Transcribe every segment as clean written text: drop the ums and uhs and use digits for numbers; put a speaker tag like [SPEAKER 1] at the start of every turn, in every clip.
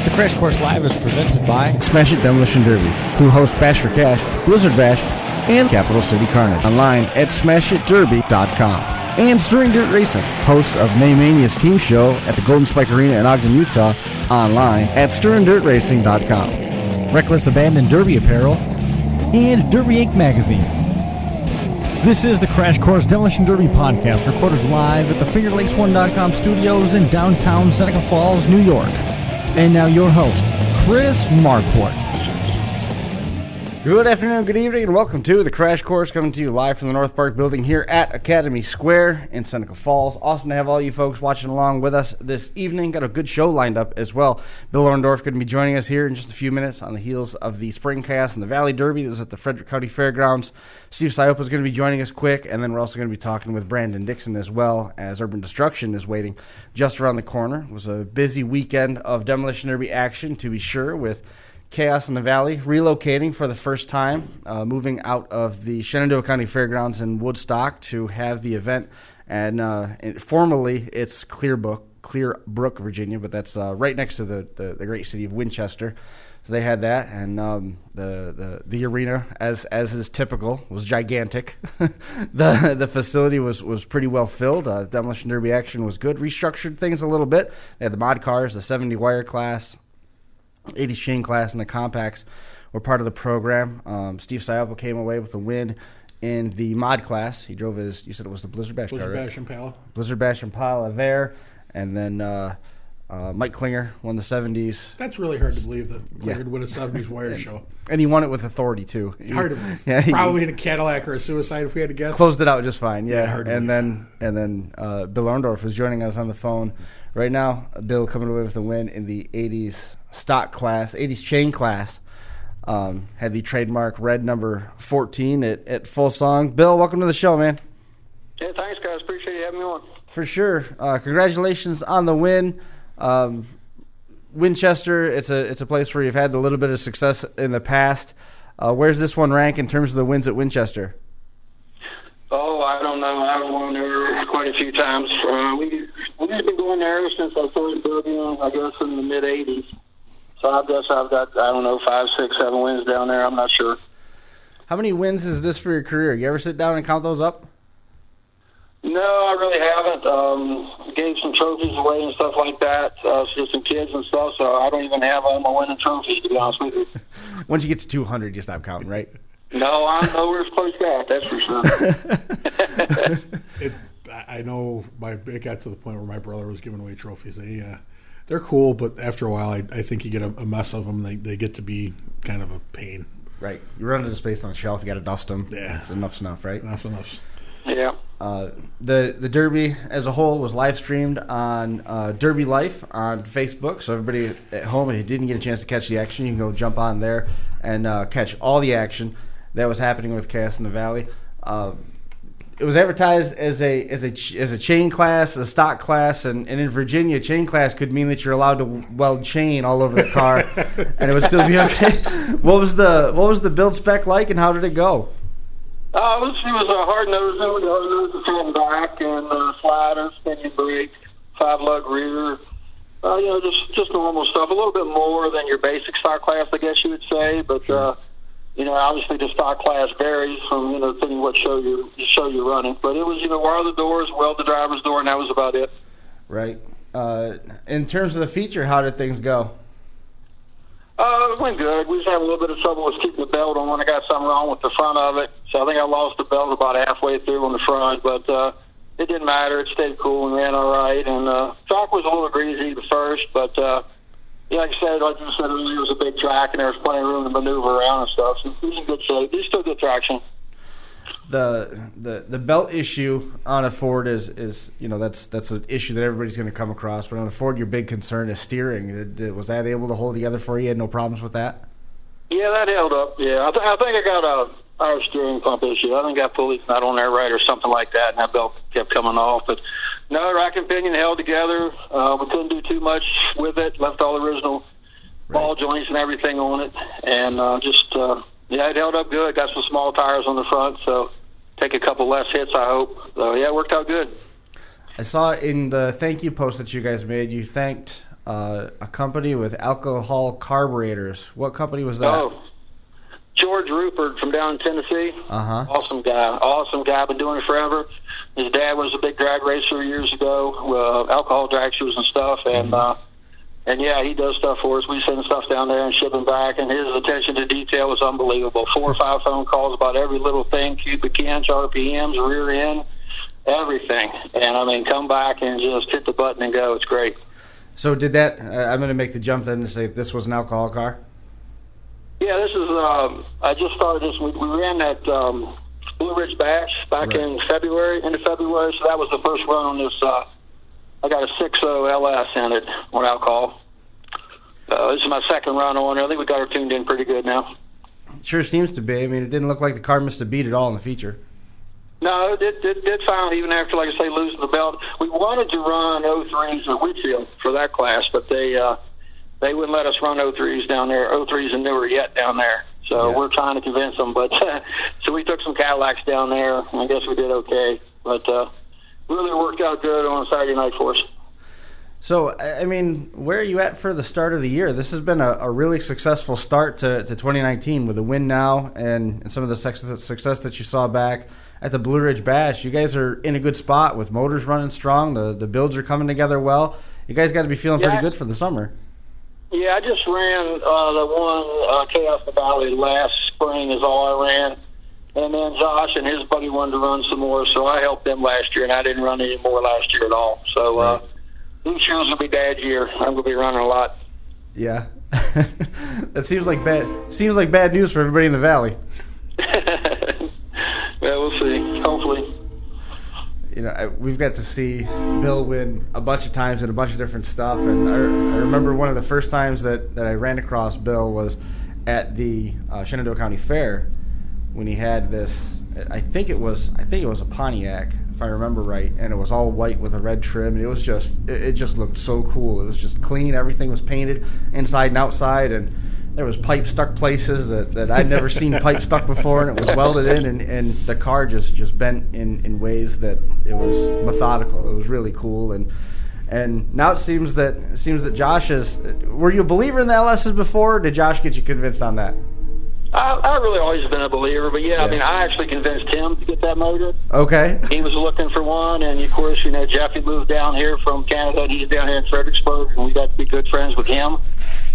[SPEAKER 1] The Crash Course Live is presented by
[SPEAKER 2] Smash It Demolition Derbies, who host Bash for Cash, Blizzard Bash, and Capital City Carnage. Online at smashitderby.com. And Stirring Dirt Racing, host of Maymania's team show at the Golden Spike Arena in Ogden, Utah. Online at stirringdirtracing.com.
[SPEAKER 1] Reckless Abandon Derby Apparel and Derby Inc. Magazine. This is the Crash Course Demolition Derby podcast, recorded live at the FingerLakes1.com studios in downtown Seneca Falls, New York. And now your host, Chris Marquardt.
[SPEAKER 2] Good afternoon, good evening, and welcome to the Crash Course, coming to you live from the North Park building here at Academy Square in Seneca Falls. Awesome to have all you folks watching along with us this evening. Got a good show lined up as well. Bill Orndorff going to be joining us here in just a few minutes on the heels of the Spring Chaos and the Valley Derby that was at the Frederick County Fairgrounds. Steve Siopp is going to be joining us quick, and then we're also going to be talking with Brandon Dixon as well, as Urban Destruction is waiting just around the corner. It was a busy weekend of Demolition Derby action, to be sure, with Chaos in the Valley relocating for the first time, moving out of the Shenandoah County Fairgrounds in Woodstock to have the event. And formally, it's Clear Brook, Virginia, but that's right next to the great city of Winchester. So they had that, and the arena, as is typical, was gigantic. The facility was pretty well filled. Demolition Derby action was good. Restructured things a little bit. They had the mod cars, the 70 wire class, 80s chain class, and the compacts were part of the program. Steve Siopp came away with a win in the mod class. He drove his, you said it was the Blizzard Bash car, right?
[SPEAKER 3] Blizzard Bash Impala.
[SPEAKER 2] Blizzard Bash Impala there. And then Mike Klinger won the 70s.
[SPEAKER 3] That's really hard to believe that Klinger would win a 70s wire show.
[SPEAKER 2] And he won it with authority, too.
[SPEAKER 3] It's hard to believe.
[SPEAKER 2] Yeah,
[SPEAKER 3] probably in a Cadillac or a Suicide, if we had to guess.
[SPEAKER 2] Closed it out just fine, yeah.
[SPEAKER 3] Hard to
[SPEAKER 2] and
[SPEAKER 3] believe.
[SPEAKER 2] then Bill Orndorff was joining us on the phone right now. Bill coming away with a win in the 80s stock class, 80s chain class. Had the trademark red number 14 at Full Song. Bill, welcome to the show, man.
[SPEAKER 4] Yeah, thanks, guys. Appreciate you having me on.
[SPEAKER 2] For sure. Congratulations on the win. Winchester, it's a place where you've had a little bit of success in the past. Where's this one rank in terms of the wins at Winchester?
[SPEAKER 4] Oh, I don't know. I've won there quite a few times. We've been going there since I started building, I guess, in the mid-'80s. So I guess I've got, 5, 6, 7 wins down there. I'm not sure.
[SPEAKER 2] How many wins is this for your career? You ever sit down and count those up?
[SPEAKER 4] No, I really haven't. Gave some trophies away and stuff like that to some kids and stuff, so I don't even have all my winning trophies, to be honest with you.
[SPEAKER 2] Once you get to 200, you stop counting, right?
[SPEAKER 4] No, I'm nowhere close to that, that's for sure.
[SPEAKER 3] I know it got to the point where my brother was giving away trophies. They're cool, but after a while, I think you get a mess of them. They get to be kind of a pain.
[SPEAKER 2] Right. You run into space on the shelf, you got to dust them.
[SPEAKER 3] Yeah.
[SPEAKER 2] It's enough, right?
[SPEAKER 3] Enough.
[SPEAKER 4] Yeah.
[SPEAKER 2] The Derby as a whole was live streamed on Derby Life on Facebook, so everybody at home, if you didn't get a chance to catch the action, you can go jump on there and catch all the action that was happening with Chaos in the Valley. It was advertised as a chain class, a stock class, and in Virginia, chain class could mean that you're allowed to weld chain all over the car, and it would still be okay. What was the build spec like, and how did it go?
[SPEAKER 4] It was a hard nose front and back, and slider, spinning brake, 5-lug rear. Just normal stuff. A little bit more than your basic stock class, I guess you would say, but. Sure. Obviously the stock class varies from, depending what show you're running. But it was, wire the doors, weld the driver's door, and that was about it.
[SPEAKER 2] Right. In terms of the feature, how did things go?
[SPEAKER 4] It went good. We just had a little bit of trouble with keeping the belt on when I got something wrong with the front of it. So I think I lost the belt about halfway through on the front. But it didn't matter. It stayed cool and ran all right. And track was a little greasy the first, but... like you said earlier, it was a big track, and there was plenty of room to maneuver around and stuff. So it was in good shape. There's still good traction.
[SPEAKER 2] The belt issue on a Ford is that's an issue that everybody's going to come across. But on a Ford, your big concern is steering. Was that able to hold together for you? You had no problems with that?
[SPEAKER 4] Yeah, that held up. Yeah, I think I got a power steering pump issue. I think I pulled not on there right or something like that, and that belt kept coming off. But no, rack and pinion held together. We couldn't do too much with it. Left all the original ball joints and everything on it, and it held up good. Got some small tires on the front, so take a couple less hits, I hope. So, it worked out good.
[SPEAKER 2] I saw in the thank you post that you guys made, you thanked a company with alcohol carburetors. What company was that?
[SPEAKER 4] Oh, George Rupert from down in Tennessee.
[SPEAKER 2] Uh-huh.
[SPEAKER 4] Awesome guy. Been doing it forever. His dad was a big drag racer years ago, alcohol drag shoes and stuff, and yeah, he does stuff for us. We send stuff down there and ship them back, and his attention to detail is unbelievable. 4 or 5 phone calls about every little thing, cubic inch, RPMs, rear end, everything. And, I mean, come back and just hit the button and go. It's great.
[SPEAKER 2] So did that, I'm going to make the jump then to say this was an alcohol car?
[SPEAKER 4] Yeah, this is, I just started this. We ran that Blue Ridge Bash back in February, end of February, so that was the first run on this. I got a 6.0 LS in it on alcohol. This is my second run on it. I think we got her tuned in pretty good now.
[SPEAKER 2] It sure seems to be. I mean, it didn't look like the car missed a beat at all in the feature.
[SPEAKER 4] No, it did fine even after, like I say, losing the belt. We wanted to run 03s at Whitfield for that class, but they wouldn't let us run 03s down there. 03s and newer yet down there. So we're trying to convince them. But so we took some Cadillacs down there, and I guess we did okay. But really worked out good on Saturday night for us.
[SPEAKER 2] So, I mean, where are you at for the start of the year? This has been a really successful start to 2019 with a win now and some of the success that you saw back at the Blue Ridge Bash. You guys are in a good spot with motors running strong. The builds are coming together well. You guys got to be feeling pretty good for the summer.
[SPEAKER 4] Yeah, I just ran the one Chaos in the Valley last spring is all I ran. And then Josh and his buddy wanted to run some more, so I helped them last year, and I didn't run any more last year at all. So this year's going to be bad year. I'm going to be running a lot.
[SPEAKER 2] Yeah. That seems like bad news for everybody in the valley.
[SPEAKER 4] Yeah, we'll see. Hopefully.
[SPEAKER 2] You know, we've got to see Bill win a bunch of times in a bunch of different stuff, and I remember one of the first times that I ran across Bill was at the Shenandoah County Fair when he had this. I think it was a Pontiac, if I remember right, and it was all white with a red trim, and it just looked so cool. It was just clean. Everything was painted inside and outside, and there was pipe stuck places that I'd never seen pipe stuck before, and it was welded in, and the car just bent in ways that it was methodical. It was really cool, and now it seems that Josh is. Were you a believer in the LSs before, or did Josh get you convinced on that?
[SPEAKER 4] I really always been a believer, but I mean, I actually convinced him to get that motor.
[SPEAKER 2] Okay.
[SPEAKER 4] He was looking for one, and of course, you know, Jeffy moved down here from Canada, and he's down here in Fredericksburg, and we got to be good friends with him.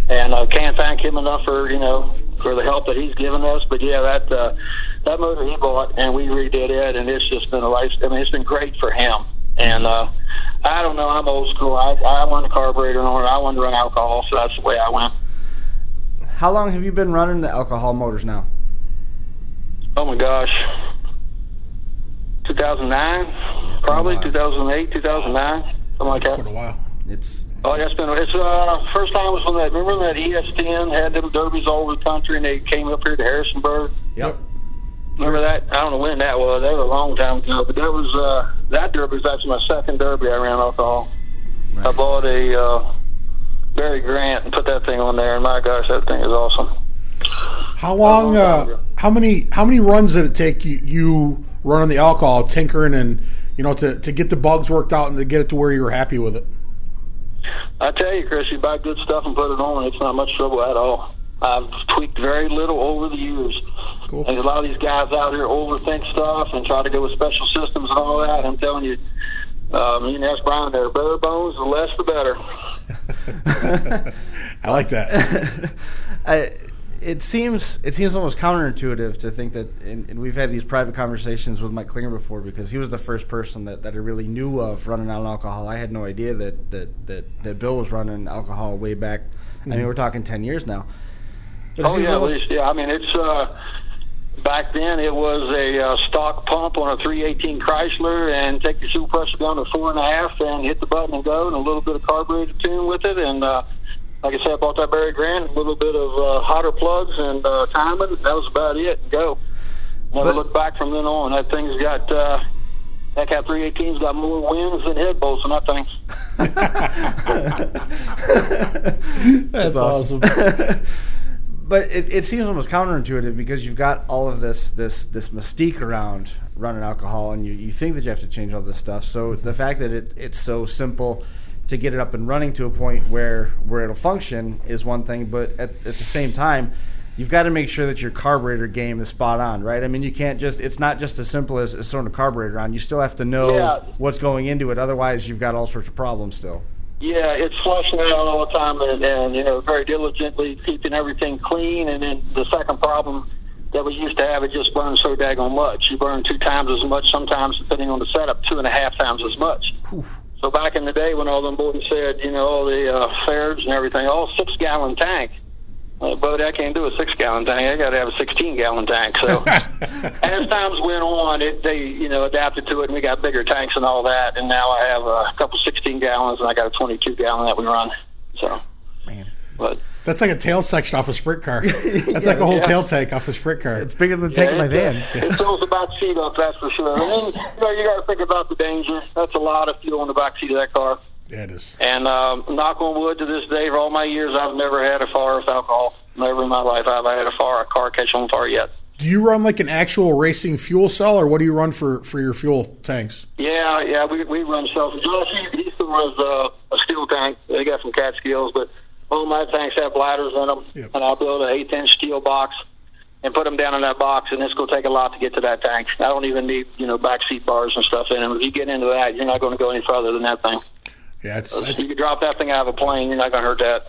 [SPEAKER 4] And I can't thank him enough for the help that he's given us. But yeah, that motor he bought, and we redid it, and it's just been it's been great for him. And I don't know, I'm old school. I want a carburetor on it. I want to run alcohol, so that's the way I went.
[SPEAKER 2] How long have you been running the alcohol motors now?
[SPEAKER 4] Oh my gosh, 2009, probably 2008, 2009, something like that.
[SPEAKER 3] Quite a while.
[SPEAKER 4] It's first time was when remember that ES10 had them derbies all over the country, and they came up here to Harrisonburg.
[SPEAKER 2] Yep.
[SPEAKER 4] Remember that? I don't know when that was. That was a long time ago, but that was that derby was actually my second derby I ran alcohol. Right. I bought a Barry Grant and put that thing on there, and my gosh, that thing is awesome.
[SPEAKER 3] How long? How many runs did it take you running the alcohol, tinkering, and to get the bugs worked out and to get it to where you were happy with it?
[SPEAKER 4] I tell you, Chris, you buy good stuff and put it on, it's not much trouble at all. I've tweaked very little over the years.
[SPEAKER 3] Cool.
[SPEAKER 4] And a lot of these guys out here overthink stuff and try to go with special systems and all that. I'm telling you, you can ask Brian there, bare bones, the less the better.
[SPEAKER 3] I like that.
[SPEAKER 2] It seems almost counterintuitive to think that, and we've had these private conversations with Mike Klinger before, because he was the first person that I really knew of running on alcohol. I had no idea that Bill was running alcohol way back. Mm-hmm. I mean, we're talking 10 years now. But
[SPEAKER 4] at least, yeah. I mean, it's back then it was a stock pump on a 318 Chrysler, and take your fuel pressure down to 4.5 and hit the button and go, and a little bit of carburetor tune with it, and like I said, I bought that Barry Grant, a little bit of hotter plugs and timing. That was about it. And go. Never looked back from then on. That thing's got that Cat 318's got more wings than head bolts on that
[SPEAKER 2] thing. That's awesome. But it seems almost counterintuitive, because you've got all of this mystique around running alcohol, and you think that you have to change all this stuff. So the fact that it's so simple to get it up and running to a point where it'll function is one thing, but at the same time, you've got to make sure that your carburetor game is spot on, right? I mean, you can't just – it's not just as simple as throwing a carburetor on. You still have to know what's going into it. Otherwise, you've got all sorts of problems still. Yeah, it's flushing out all the time and very diligently keeping everything clean. And then the second problem that we used to have, it just burned so daggone much. You burn 2 times as much, sometimes, depending on the setup, 2.5 times as much. Oof. So back in the day when all them boys said, all the fairs and everything, 6-gallon tank. But I can't do a 6-gallon tank. I got to have a 16-gallon tank. So as times went on, they adapted to it, and we got bigger tanks and all that. And now I have a couple 16 gallons, and I got a 22-gallon that we run. So, man, but
[SPEAKER 3] that's like a tail section off a sprint car. That's like a whole tail tank off a sprint car.
[SPEAKER 2] It's bigger than the tank of my van.
[SPEAKER 4] It fills the back seat up, that's for sure. And then you got to think about the danger. That's a lot of fuel in the back seat of that car.
[SPEAKER 3] Yeah, it is.
[SPEAKER 4] And knock on wood, to this day, for all my years, I've never had a fire with alcohol. Never in my life have I had a car catch on fire yet.
[SPEAKER 3] Do you run like an actual racing fuel cell, or what do you run for your fuel tanks?
[SPEAKER 4] Yeah, we run cells. Josh, he still runs a steel tank. They got some Catskills, but all my tanks have bladders in them. Yep. And I'll build an 1/8-inch steel box and put them down in that box, and it's going to take a lot to get to that tank. I don't even need back seat bars and stuff in them. If you get into that, you're not going to go any further than that thing.
[SPEAKER 3] Yeah,
[SPEAKER 4] you could drop that thing out of a plane, you're not going to hurt
[SPEAKER 3] that.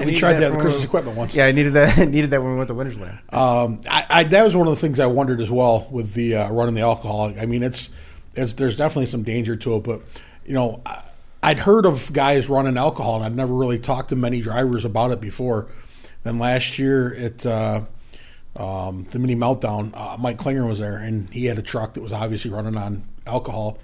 [SPEAKER 3] We tried that with Chris's equipment once.
[SPEAKER 2] Yeah, I needed that. Needed that when we went to Winchester.
[SPEAKER 3] That was one of the things I wondered as well with the running the alcohol. I mean, there's definitely some danger to it, but I'd heard of guys running alcohol, and I'd never really talked to many drivers about it before. Then last year at the Mini Meltdown, Mike Klinger was there, and he had a truck that was obviously running on alcohol.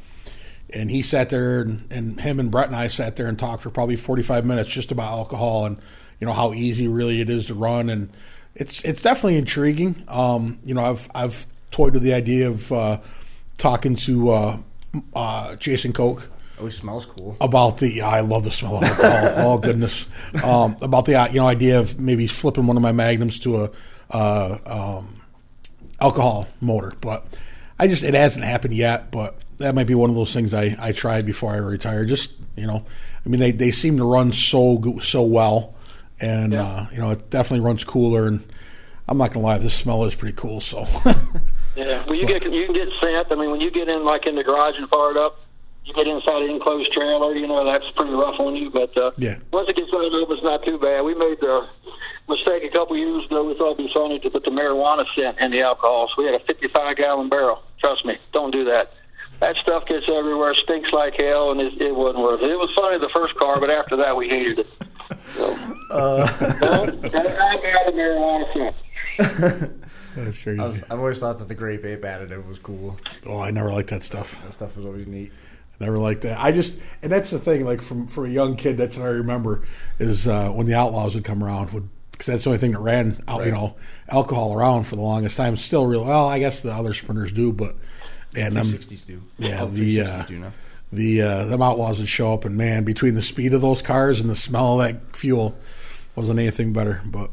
[SPEAKER 3] And he sat there, and him and Brett and I sat there and talked for probably 45 minutes just about alcohol and how easy really it is to run, and it's definitely intriguing. I've toyed with the idea of talking to Jason Koch.
[SPEAKER 2] Oh, he smells cool.
[SPEAKER 3] About I love the smell of alcohol. Oh goodness, about the idea of maybe flipping one of my Magnums to a alcohol motor, but it hasn't happened yet, but. That might be one of those things I tried before I retired. Just they seem to run so well, and it definitely runs cooler. And I'm not gonna lie, this smell is pretty cool. So
[SPEAKER 4] yeah, well, you can get scent. I mean, when you get in in the garage and fire it up, you get inside an enclosed trailer. That's pretty rough on you. But once it gets started up, it's not too bad. We made the mistake a couple years ago. We thought it'd be funny to put the marijuana scent in the alcohol, so we had a 55-gallon barrel. Trust me, don't do that. That stuff gets everywhere, stinks like hell, and it wasn't worth it. It was funny the first car, but after that, we hated it. So, I got a marijuana scent.
[SPEAKER 3] That's crazy.
[SPEAKER 2] I've always thought that the grape ape additive was cool.
[SPEAKER 3] Oh, I never liked that stuff.
[SPEAKER 2] That stuff was always neat.
[SPEAKER 3] I never liked that. And that's the thing. Like from a young kid, that's what I remember is when the Outlaws would come around, because that's the only thing that ran alcohol around for the longest time. Still real well. I guess the other sprinters do, but. And
[SPEAKER 2] 360s do.
[SPEAKER 3] Yeah,
[SPEAKER 2] the
[SPEAKER 3] Outlaws would show up, and man, between the speed of those cars and the smell of that fuel, wasn't anything better. But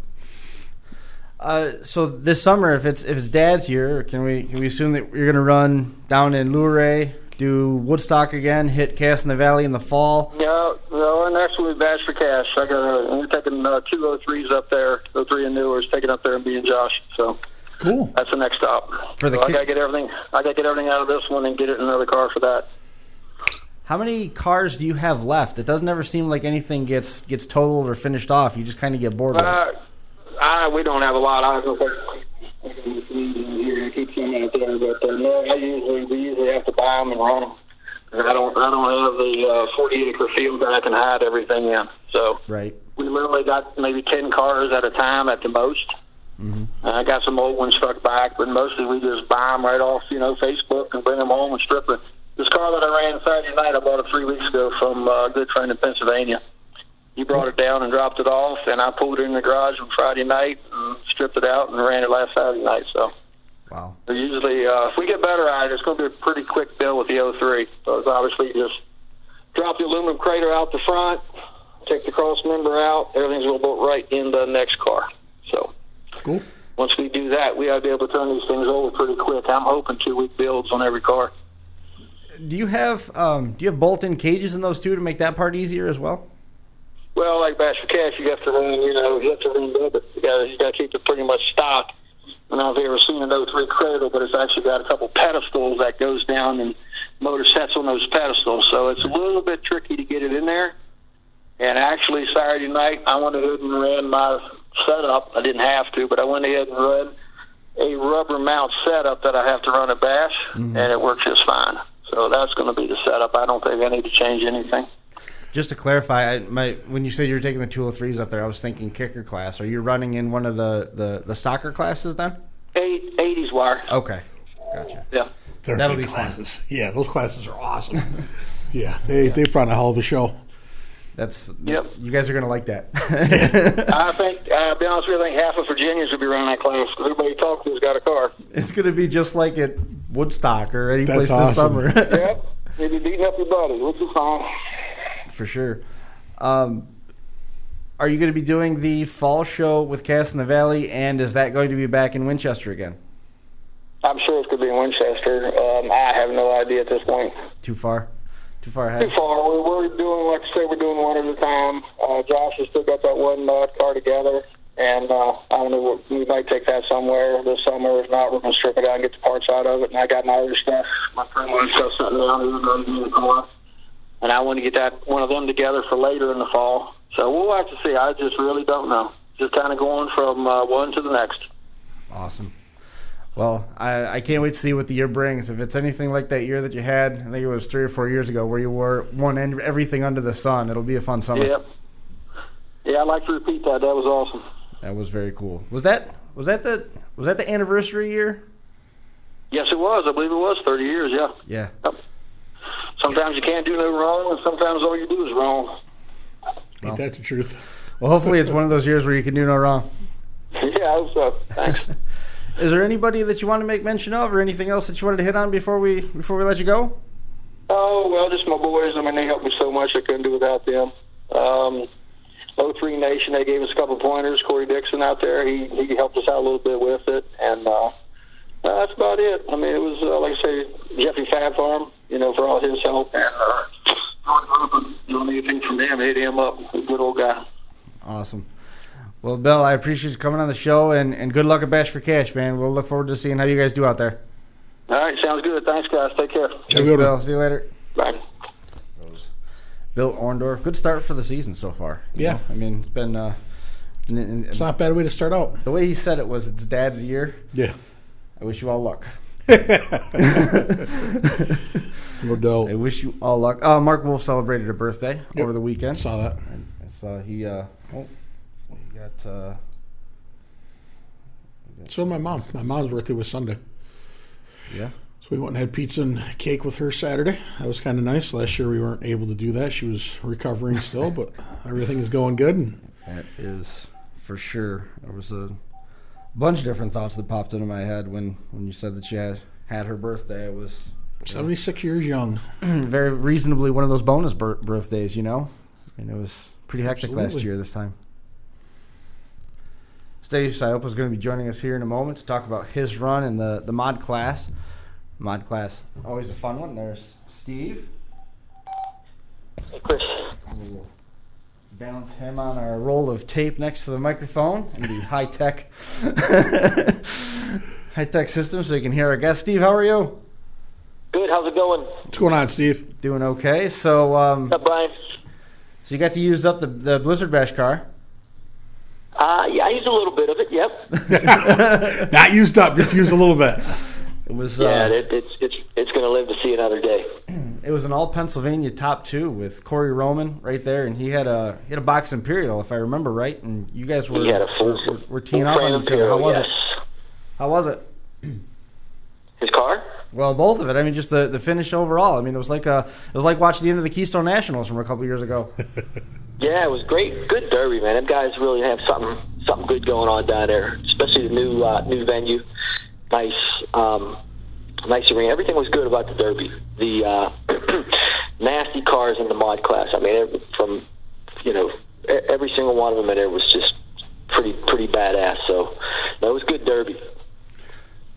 [SPEAKER 2] so this summer, if it's Dad's year, can we assume that you're going to run down in Luray, do Woodstock again, hit Cass in the Valley in the fall?
[SPEAKER 4] No, and next we'll be Bash for Cash. We're taking 2 03s up there, 03 and newers, taking up there and being Josh. So.
[SPEAKER 3] Cool.
[SPEAKER 4] That's the next stop. I gotta get everything. I gotta get everything out of this one and get it in another car for that.
[SPEAKER 2] How many cars do you have left? It doesn't ever seem like anything gets totaled or finished off. You just kind of get bored with it.
[SPEAKER 4] We don't have a lot. I don't keep seeing out there, but we usually have to buy them and run them. I don't have the 40-acre field that I can hide everything in. So
[SPEAKER 2] right.
[SPEAKER 4] We literally got maybe 10 cars at a time at the most. Mm-hmm. I got some old ones stuck back, but mostly we just buy them right off, Facebook and bring them home and strip it. This car that I ran Saturday night, I bought it 3 weeks ago from Good Friend in Pennsylvania. He brought it down and dropped it off, and I pulled it in the garage on Friday night and stripped it out and ran it last Saturday night. So,
[SPEAKER 2] wow.
[SPEAKER 4] Usually, if we get better at it, it's going to be a pretty quick build with the 03. So it's obviously just drop the aluminum crater out the front, take the cross member out, everything's going to bolt right in the next car. So.
[SPEAKER 3] Cool.
[SPEAKER 4] Once we do that, we ought to be able to turn these things over pretty quick. I'm hoping 2-week builds on every car.
[SPEAKER 2] do you have bolt-in cages in those too to make that part easier as well?
[SPEAKER 4] Well, like Bash for Cash, you have to run, you have to run it. You got to keep it pretty much stock. And I've ever seen an 03 cradle, but it's actually got a couple pedestals that goes down and motor sets on those pedestals. So it's a little bit tricky to get it in there. And actually, Saturday night, I went ahead and ran my setup. I didn't have to, but I went ahead and ran a rubber mount setup that I have to run at Bash, and it works just fine. So that's going to be the setup. I don't think I need to change anything.
[SPEAKER 2] Just to clarify, when you said you were taking the 203s up there, I was thinking kicker class. Are you running in one of the stocker classes then?
[SPEAKER 4] 80s wire.
[SPEAKER 2] Okay, gotcha.
[SPEAKER 4] Yeah,
[SPEAKER 3] That'll be classes. Fun. Yeah, those classes are awesome. Yeah, they put on a hell of a show.
[SPEAKER 2] You guys are going to like that.
[SPEAKER 4] I think, I'll be honest with you, I think half of Virginians will be running that class. Everybody talks who's got a car.
[SPEAKER 2] It's going to be just like at Woodstock or any place
[SPEAKER 3] awesome.
[SPEAKER 2] this summer.
[SPEAKER 4] Yep, you'll be beating up your buddy, which is fine.
[SPEAKER 2] For sure. Are you going to be doing the fall show with Cass in the Valley, and is that going to be back in Winchester again?
[SPEAKER 4] I'm sure it's going to be in Winchester. I have no idea at this point.
[SPEAKER 2] Too far ahead?
[SPEAKER 4] Too far. We're doing, like I say, we're doing one at a time. Josh has still got that one car together, and I don't know, we might take that somewhere this summer. If not, we're going to strip it out and get the parts out of it. And I got my other stuff, my friend stuff sitting around in the car. And I want to get one of them together for later in the fall. So we'll have to see. I just really don't know. Just kind of going from one to the next.
[SPEAKER 2] Awesome. Well, I can't wait to see what the year brings. If it's anything like that year that you had, I think it was 3 or 4 years ago, where you won everything under the sun, it'll be a fun summer.
[SPEAKER 4] Yep. Yeah, I'd like to repeat that. That was awesome.
[SPEAKER 2] That was very cool. Was that the anniversary year?
[SPEAKER 4] Yes, it was. I believe it was 30 years. Yeah.
[SPEAKER 2] Yeah.
[SPEAKER 4] Yep. Sometimes you can't do no wrong, and sometimes all you do is wrong.
[SPEAKER 3] Ain't that the truth?
[SPEAKER 2] Well, hopefully it's one of those years where you can do no wrong.
[SPEAKER 4] Yeah, I hope so. Thanks.
[SPEAKER 2] Is there anybody that you want to make mention of, or anything else that you wanted to hit on before we let you go?
[SPEAKER 4] Oh, well, just my boys. I mean, they helped me so much I couldn't do without them. 03 Nation, they gave us a couple pointers. Corey Dixon out there, he helped us out a little bit with it, and that's about it. I mean, it was, like I say, Jeffy Fab Farm, for all his help, and doing anything from him, hit him up. A good old guy.
[SPEAKER 2] Awesome. Well, Bill, I appreciate you coming on the show, and good luck at Bash for Cash, man. We'll look forward to seeing how you guys do out there.
[SPEAKER 4] All right, sounds good. Thanks, guys. Take care.
[SPEAKER 2] Thanks, Bill. See you later.
[SPEAKER 4] Bye.
[SPEAKER 2] Bill Orndorff. Good start for the season so far.
[SPEAKER 3] Yeah.
[SPEAKER 2] I mean, it's been...
[SPEAKER 3] it's not a bad way to start out.
[SPEAKER 2] The way he said it was, it's Dad's year.
[SPEAKER 3] Yeah.
[SPEAKER 2] I wish you all luck.
[SPEAKER 3] No doubt.
[SPEAKER 2] I wish you all luck. Mark Wolf celebrated a birthday over the weekend.
[SPEAKER 3] Saw that.
[SPEAKER 2] I saw he got...
[SPEAKER 3] So my mom. My mom's birthday was Sunday.
[SPEAKER 2] Yeah.
[SPEAKER 3] So we went and had pizza and cake with her Saturday. That was kind of nice. Last year we weren't able to do that. She was recovering still, but everything is going good.
[SPEAKER 2] That is for sure. There was a bunch of different thoughts that popped into my head when you said that she had her birthday. It was
[SPEAKER 3] 76 years young.
[SPEAKER 2] Very reasonably one of those bonus birthdays, And it was pretty hectic last year this time. Steve Siopp is going to be joining us here in a moment to talk about his run in the mod class. Mod class, always a fun one. There's Steve.
[SPEAKER 4] Hey, Chris.
[SPEAKER 2] We'll balance him on our roll of tape next to the microphone and the high-tech system so you can hear our guest. Steve, how are you?
[SPEAKER 4] Good. How's it going?
[SPEAKER 3] What's going on, Steve?
[SPEAKER 2] Doing okay. So,
[SPEAKER 4] What's up, Brian?
[SPEAKER 2] So you got to use up the Blizzard Bash car.
[SPEAKER 4] Yeah, I used a little bit of it. Yep.
[SPEAKER 3] Not used up, just used a little bit.
[SPEAKER 2] It was
[SPEAKER 4] it's going to live to see another day.
[SPEAKER 2] It was an all Pennsylvania top 2 with Corey Roman right there, and he had a box Imperial, if I remember right, and you guys were teeing off on each other. How was it? How was it?
[SPEAKER 4] His car?
[SPEAKER 2] Well, both of it. I mean, just the finish overall. I mean, it was like watching the end of the Keystone Nationals from a couple years ago.
[SPEAKER 4] Yeah, it was great. Good derby, man. Them guys really have something good going on down there, especially the new venue. Nice arena. Everything was good about the derby. The nasty cars in the mod class. I mean, from every single one of them in there was just pretty badass. So that was good derby.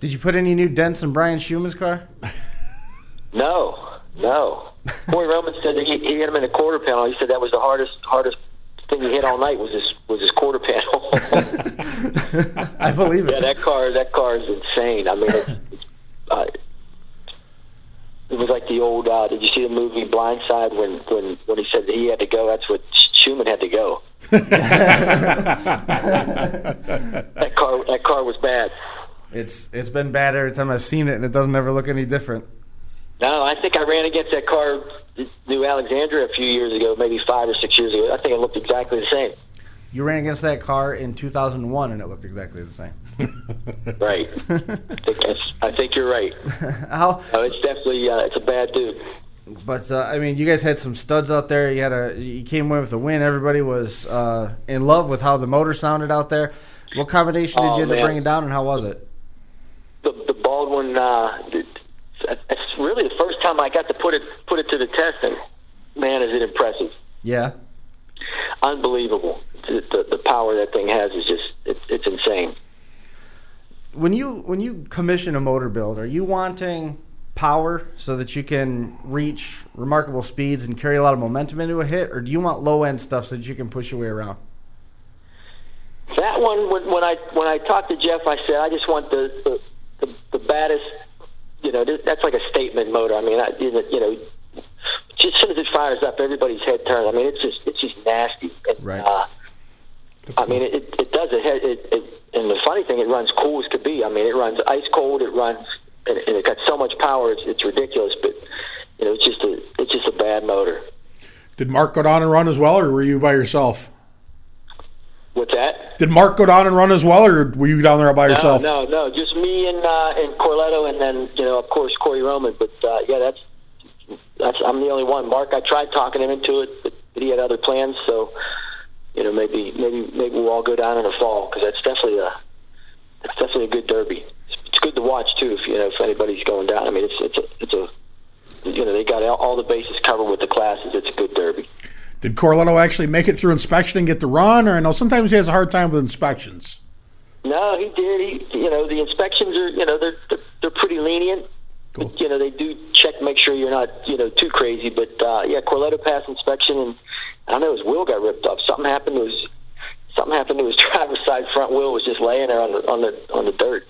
[SPEAKER 2] Did you put any new dents in Brian Schuman's car?
[SPEAKER 4] No.
[SPEAKER 5] No. Corey Roman said that he hit him in a quarter panel. He said that was the hardest thing he hit all night was his quarter panel.
[SPEAKER 2] I believe it.
[SPEAKER 5] Yeah, that car is insane. I mean, it was like the old. Did you see the movie Blindside when he said that he had to go? That's what Schumann had to go. That car was bad.
[SPEAKER 2] It's been bad every time I've seen it, and it doesn't ever look any different.
[SPEAKER 5] No, I think I ran against that car, New Alexandria, a few years ago, maybe 5 or 6 years ago. I think it looked exactly the same.
[SPEAKER 2] You ran against that car in 2001, and it looked exactly the same.
[SPEAKER 5] Right. I think you're right. No, it's definitely it's a bad dude.
[SPEAKER 2] But I mean, you guys had some studs out there. You came away with a win. Everybody was in love with how the motor sounded out there. What combination did you end up bringing down, and how was it?
[SPEAKER 5] The Baldwin. It's really the first time I got to put it to the test, and man, is it impressive!
[SPEAKER 2] Yeah,
[SPEAKER 5] unbelievable. The power that thing has is just it's insane.
[SPEAKER 2] When you commission a motor build, are you wanting power so that you can reach remarkable speeds and carry a lot of momentum into a hit, or do you want low end stuff so that you can push your way around?
[SPEAKER 5] That one, when I talked to Jeff, I said I just want the baddest. You know, that's like a statement motor. I mean, just as soon as it fires up, everybody's head turns. I mean, it's just nasty.
[SPEAKER 2] Right.
[SPEAKER 5] I mean, it does it. And the funny thing, it runs cool as could be. I mean, it runs ice cold. It runs, and it got so much power. It's ridiculous. But you know, it's just a bad motor.
[SPEAKER 3] Did Mark go down and run as well, or were you by yourself?
[SPEAKER 5] What's that?
[SPEAKER 3] Did Mark go down and run as well, or were you down there by yourself?
[SPEAKER 5] No, just me and Corletto, and then of course Corey Roman. But yeah, that's I'm the only one. Mark, I tried talking him into it, but he had other plans. So maybe we'll all go down in the fall, because that's definitely a good derby. It's good to watch too if anybody's going down. I mean, it's a they got all the bases covered with the classes. It's a good derby.
[SPEAKER 3] Did Corletto actually make it through inspection and get the run? Or I know sometimes he has a hard time with inspections.
[SPEAKER 5] No, he did. The inspections are, they're pretty lenient.
[SPEAKER 3] Cool.
[SPEAKER 5] But, they do check, make sure you're not, too crazy. But yeah, Corletto passed inspection, and I don't know, his wheel got ripped up. Something happened to his driver's side front wheel was just laying there on the dirt.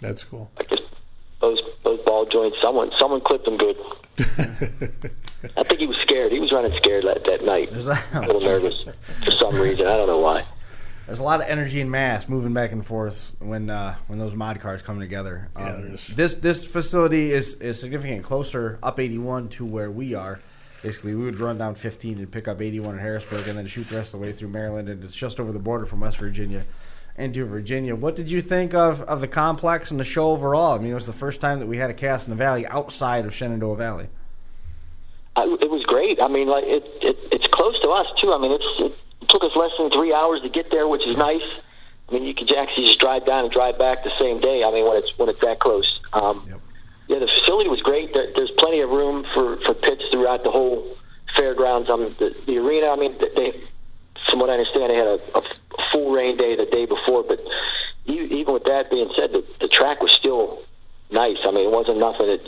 [SPEAKER 3] That's cool.
[SPEAKER 5] Like those ball joints. Someone clipped him good. I think he was scared. He was running scared that night. A little nervous for some reason. I don't know why.
[SPEAKER 2] There's a lot of energy and mass moving back and forth when those mod cars come together. This facility is significantly closer up 81 to where we are. Basically, we would run down 15 and pick up 81 in Harrisburg, and then shoot the rest of the way through Maryland, and it's just over the border from West Virginia into Virginia. What did you think of the complex and the show overall? I mean, it was the first time that we had a cast in the Valley outside of Shenandoah Valley.
[SPEAKER 5] It was great. I mean, like it's close to us too. I mean, it took us less than 3 hours to get there, which is nice. I mean, you could actually just drive down and drive back the same day. I mean, when it's that close. Yep. Yeah, the facility was great. There's plenty of room for pits throughout the whole fairgrounds. The arena. I mean, from what I understand, they had a full rain day the day before. But even with that being said, the track was still nice. I mean, it wasn't nothing that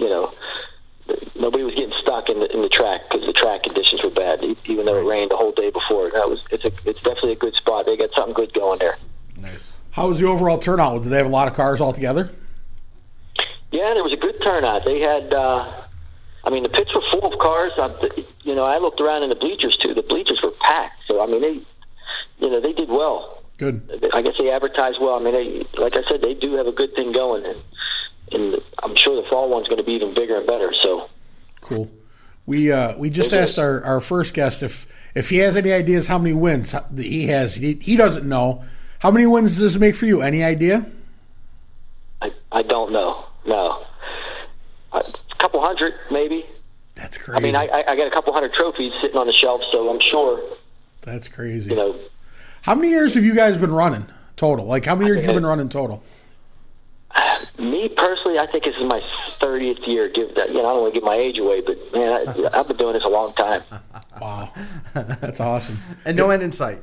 [SPEAKER 5] nobody was getting stuck in the track because the track conditions were bad, even though it rained the whole day before. It's definitely a good spot. They got something good going there.
[SPEAKER 2] Nice.
[SPEAKER 3] How was the overall turnout? Did they have a lot of cars altogether?
[SPEAKER 5] Yeah, there was a good turnout. They had, the pits were full of cars. I looked around in the bleachers too. The bleachers were packed. So I mean, they did well.
[SPEAKER 3] Good.
[SPEAKER 5] I guess they advertised well. I mean, like I said, they do have a good thing going, and I'm sure the fall one's going to be even bigger and better. So
[SPEAKER 3] cool. We just asked our first guest if he has any ideas how many wins that he has. He doesn't know. How many wins does this make for you? Any idea?
[SPEAKER 5] I don't know. No, a couple hundred maybe.
[SPEAKER 3] That's crazy.
[SPEAKER 5] I mean, I got a couple hundred trophies sitting on the shelf, so I'm sure.
[SPEAKER 3] That's crazy. How many years have you guys been running total? Like, how many years have you been running total?
[SPEAKER 5] Me personally, I think this is my 30th year. I don't want to give my age away, but man, I've been doing this a long time.
[SPEAKER 3] Wow, that's awesome.
[SPEAKER 2] And no end in sight.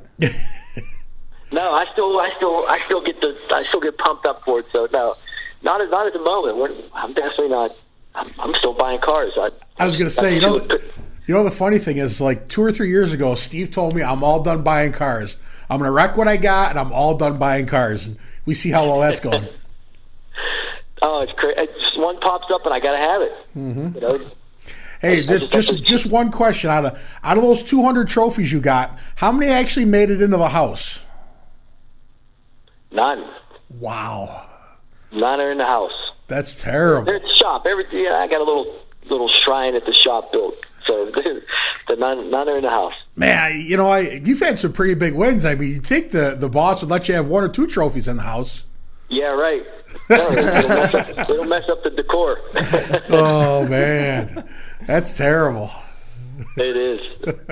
[SPEAKER 5] No, I still get pumped up for it. So no, not at the moment. I'm definitely not. I'm still buying cars.
[SPEAKER 3] I was going to say, the funny thing is, like 2 or 3 years ago, Steve told me I'm all done buying cars. I'm going to wreck what I got, and I'm all done buying cars. And we see how well that's going.
[SPEAKER 5] Oh, it's crazy. Just one pops up, and I got to have it.
[SPEAKER 3] Mm-hmm.
[SPEAKER 5] You know?
[SPEAKER 3] Hey, just one question. Out of those 200 trophies you got, how many actually made it into the house?
[SPEAKER 5] None.
[SPEAKER 3] Wow.
[SPEAKER 5] None are in the house.
[SPEAKER 3] That's terrible.
[SPEAKER 5] They're at the shop. I got a little shrine at the shop built. So none are in the house.
[SPEAKER 3] Man, you've had some pretty big wins. I mean, you'd think the boss would let you have 1 or 2 trophies in the house.
[SPEAKER 5] Yeah, right. No, it'll mess up the decor.
[SPEAKER 3] Oh, man. That's terrible.
[SPEAKER 5] It is.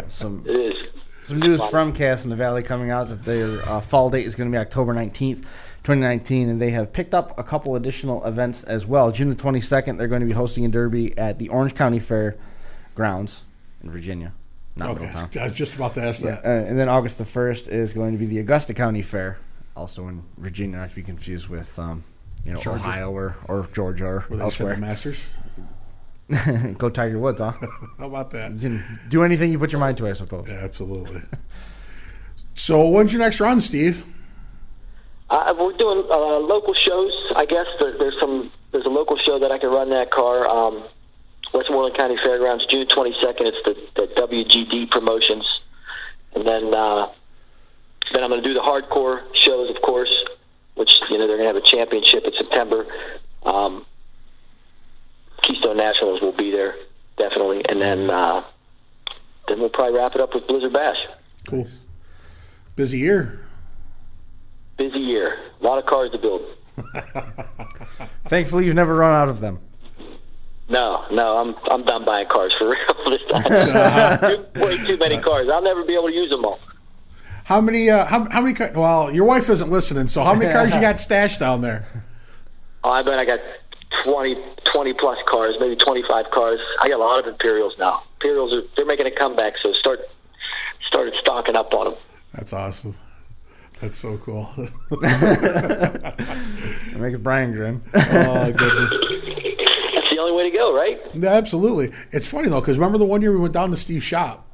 [SPEAKER 2] Some news
[SPEAKER 5] Funny.
[SPEAKER 2] from Cass in the Valley coming out that their fall date is going to be October 19th, 2019, and they have picked up a couple additional events as well. June the 22nd, they're going to be hosting a derby at the Orange County Fair grounds in Virginia.
[SPEAKER 3] Okay, I was just about to ask that.
[SPEAKER 2] And then August the 1st is going to be the Augusta County Fair, also in Virginia, not to be confused with Ohio or Georgia or
[SPEAKER 3] Where they
[SPEAKER 2] elsewhere.
[SPEAKER 3] the Masters?
[SPEAKER 2] Go Tiger Woods, huh?
[SPEAKER 3] How about that?
[SPEAKER 2] You can do anything you put your mind to, I suppose.
[SPEAKER 3] Yeah, absolutely. So when's your next run, Steve?
[SPEAKER 5] We're doing local shows. I guess there's a local show that I can run that car. Westmoreland County Fairgrounds, June 22nd. It's the WGD promotions, and then I'm going to do the hardcore shows, of course, which they're going to have a championship in September. Keystone Nationals will be there definitely, and then we'll probably wrap it up with Blizzard Bash.
[SPEAKER 3] Cool. Busy year.
[SPEAKER 5] Busy year. A lot of cars to build.
[SPEAKER 2] Thankfully, you've never run out of them.
[SPEAKER 5] No, I'm done buying cars for real this time. Way too many cars. I'll never be able to use them all.
[SPEAKER 3] How many? How many? Well, your wife isn't listening, so how many cars you got stashed down there?
[SPEAKER 5] Oh, I bet I got 20 plus cars, maybe 25 cars. I got a lot of Imperials now. They're making a comeback, so started stocking up on them.
[SPEAKER 3] That's awesome. That's so cool.
[SPEAKER 2] Make it Brian grin.
[SPEAKER 3] Oh goodness.
[SPEAKER 5] That's the only way to go, right?
[SPEAKER 3] Yeah, absolutely. It's funny though, because remember the one year we went down to Steve's shop,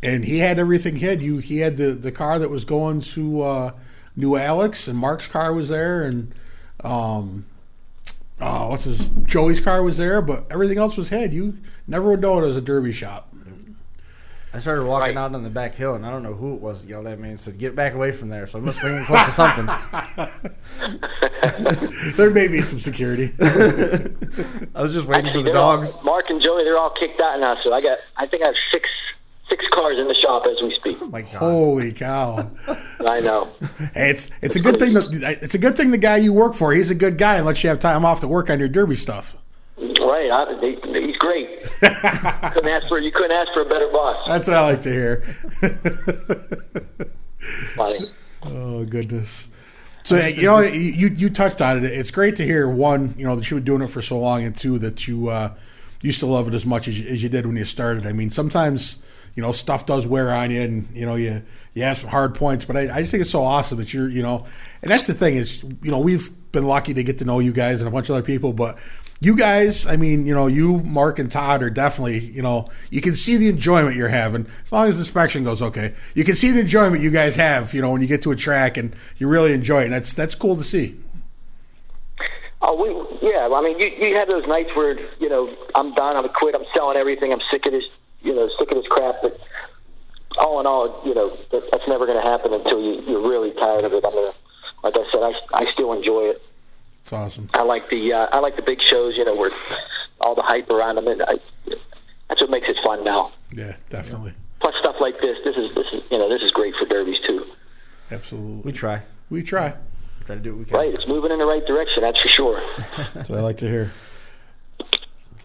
[SPEAKER 3] and he had everything. He had the car that was going to New Alex, and Mark's car was there, and Joey's car was there, but everything else was had. You never would know it was a derby shop.
[SPEAKER 2] I started walking out on the back hill, and I don't know who it was that yelled at me and said, "Get back away from there." So I must bring him close to something.
[SPEAKER 3] There may be some security.
[SPEAKER 2] I was just waiting for the dogs.
[SPEAKER 5] Mark and Joey, they're all kicked out now, so I think I have six cars in the shop as we speak.
[SPEAKER 2] Oh my God!
[SPEAKER 3] Holy cow!
[SPEAKER 5] I know.
[SPEAKER 3] Hey, it's a good thing it's a good thing the guy you work for, he's a good guy and lets you have time off to work on your derby stuff.
[SPEAKER 5] Right, he's great. You couldn't ask for a better boss.
[SPEAKER 3] That's what I like to hear.
[SPEAKER 5] Funny.
[SPEAKER 3] Oh goodness. So you touched on it. It's great to hear, one, that you've been doing it for so long, and two, that you still love it as much as you did when you started. I mean, sometimes stuff does wear on you, and you have some hard points. But I just think it's so awesome that you're and that's the thing is we've been lucky to get to know you guys and a bunch of other people, but you guys, I mean, you, Mark, and Todd are definitely, you can see the enjoyment you're having as long as the inspection goes okay. You can see the enjoyment you guys have, when you get to a track and you really enjoy it. And that's cool to see.
[SPEAKER 5] Oh, yeah. I mean, you have those nights where I'm done, I'm quit, I'm selling everything, I'm sick of this, sick of this crap. But all in all, that's never going to happen until you're really tired of it. Like I said, I still enjoy it.
[SPEAKER 3] It's awesome.
[SPEAKER 5] I like the big shows, where all the hype around them, and that's what makes it fun now.
[SPEAKER 3] Yeah, definitely.
[SPEAKER 5] Plus stuff like this is great for derbies too.
[SPEAKER 3] Absolutely.
[SPEAKER 2] We try.
[SPEAKER 3] Try
[SPEAKER 2] to do what we can.
[SPEAKER 5] Right, it's moving in the right direction, that's for sure.
[SPEAKER 3] That's what I like to hear.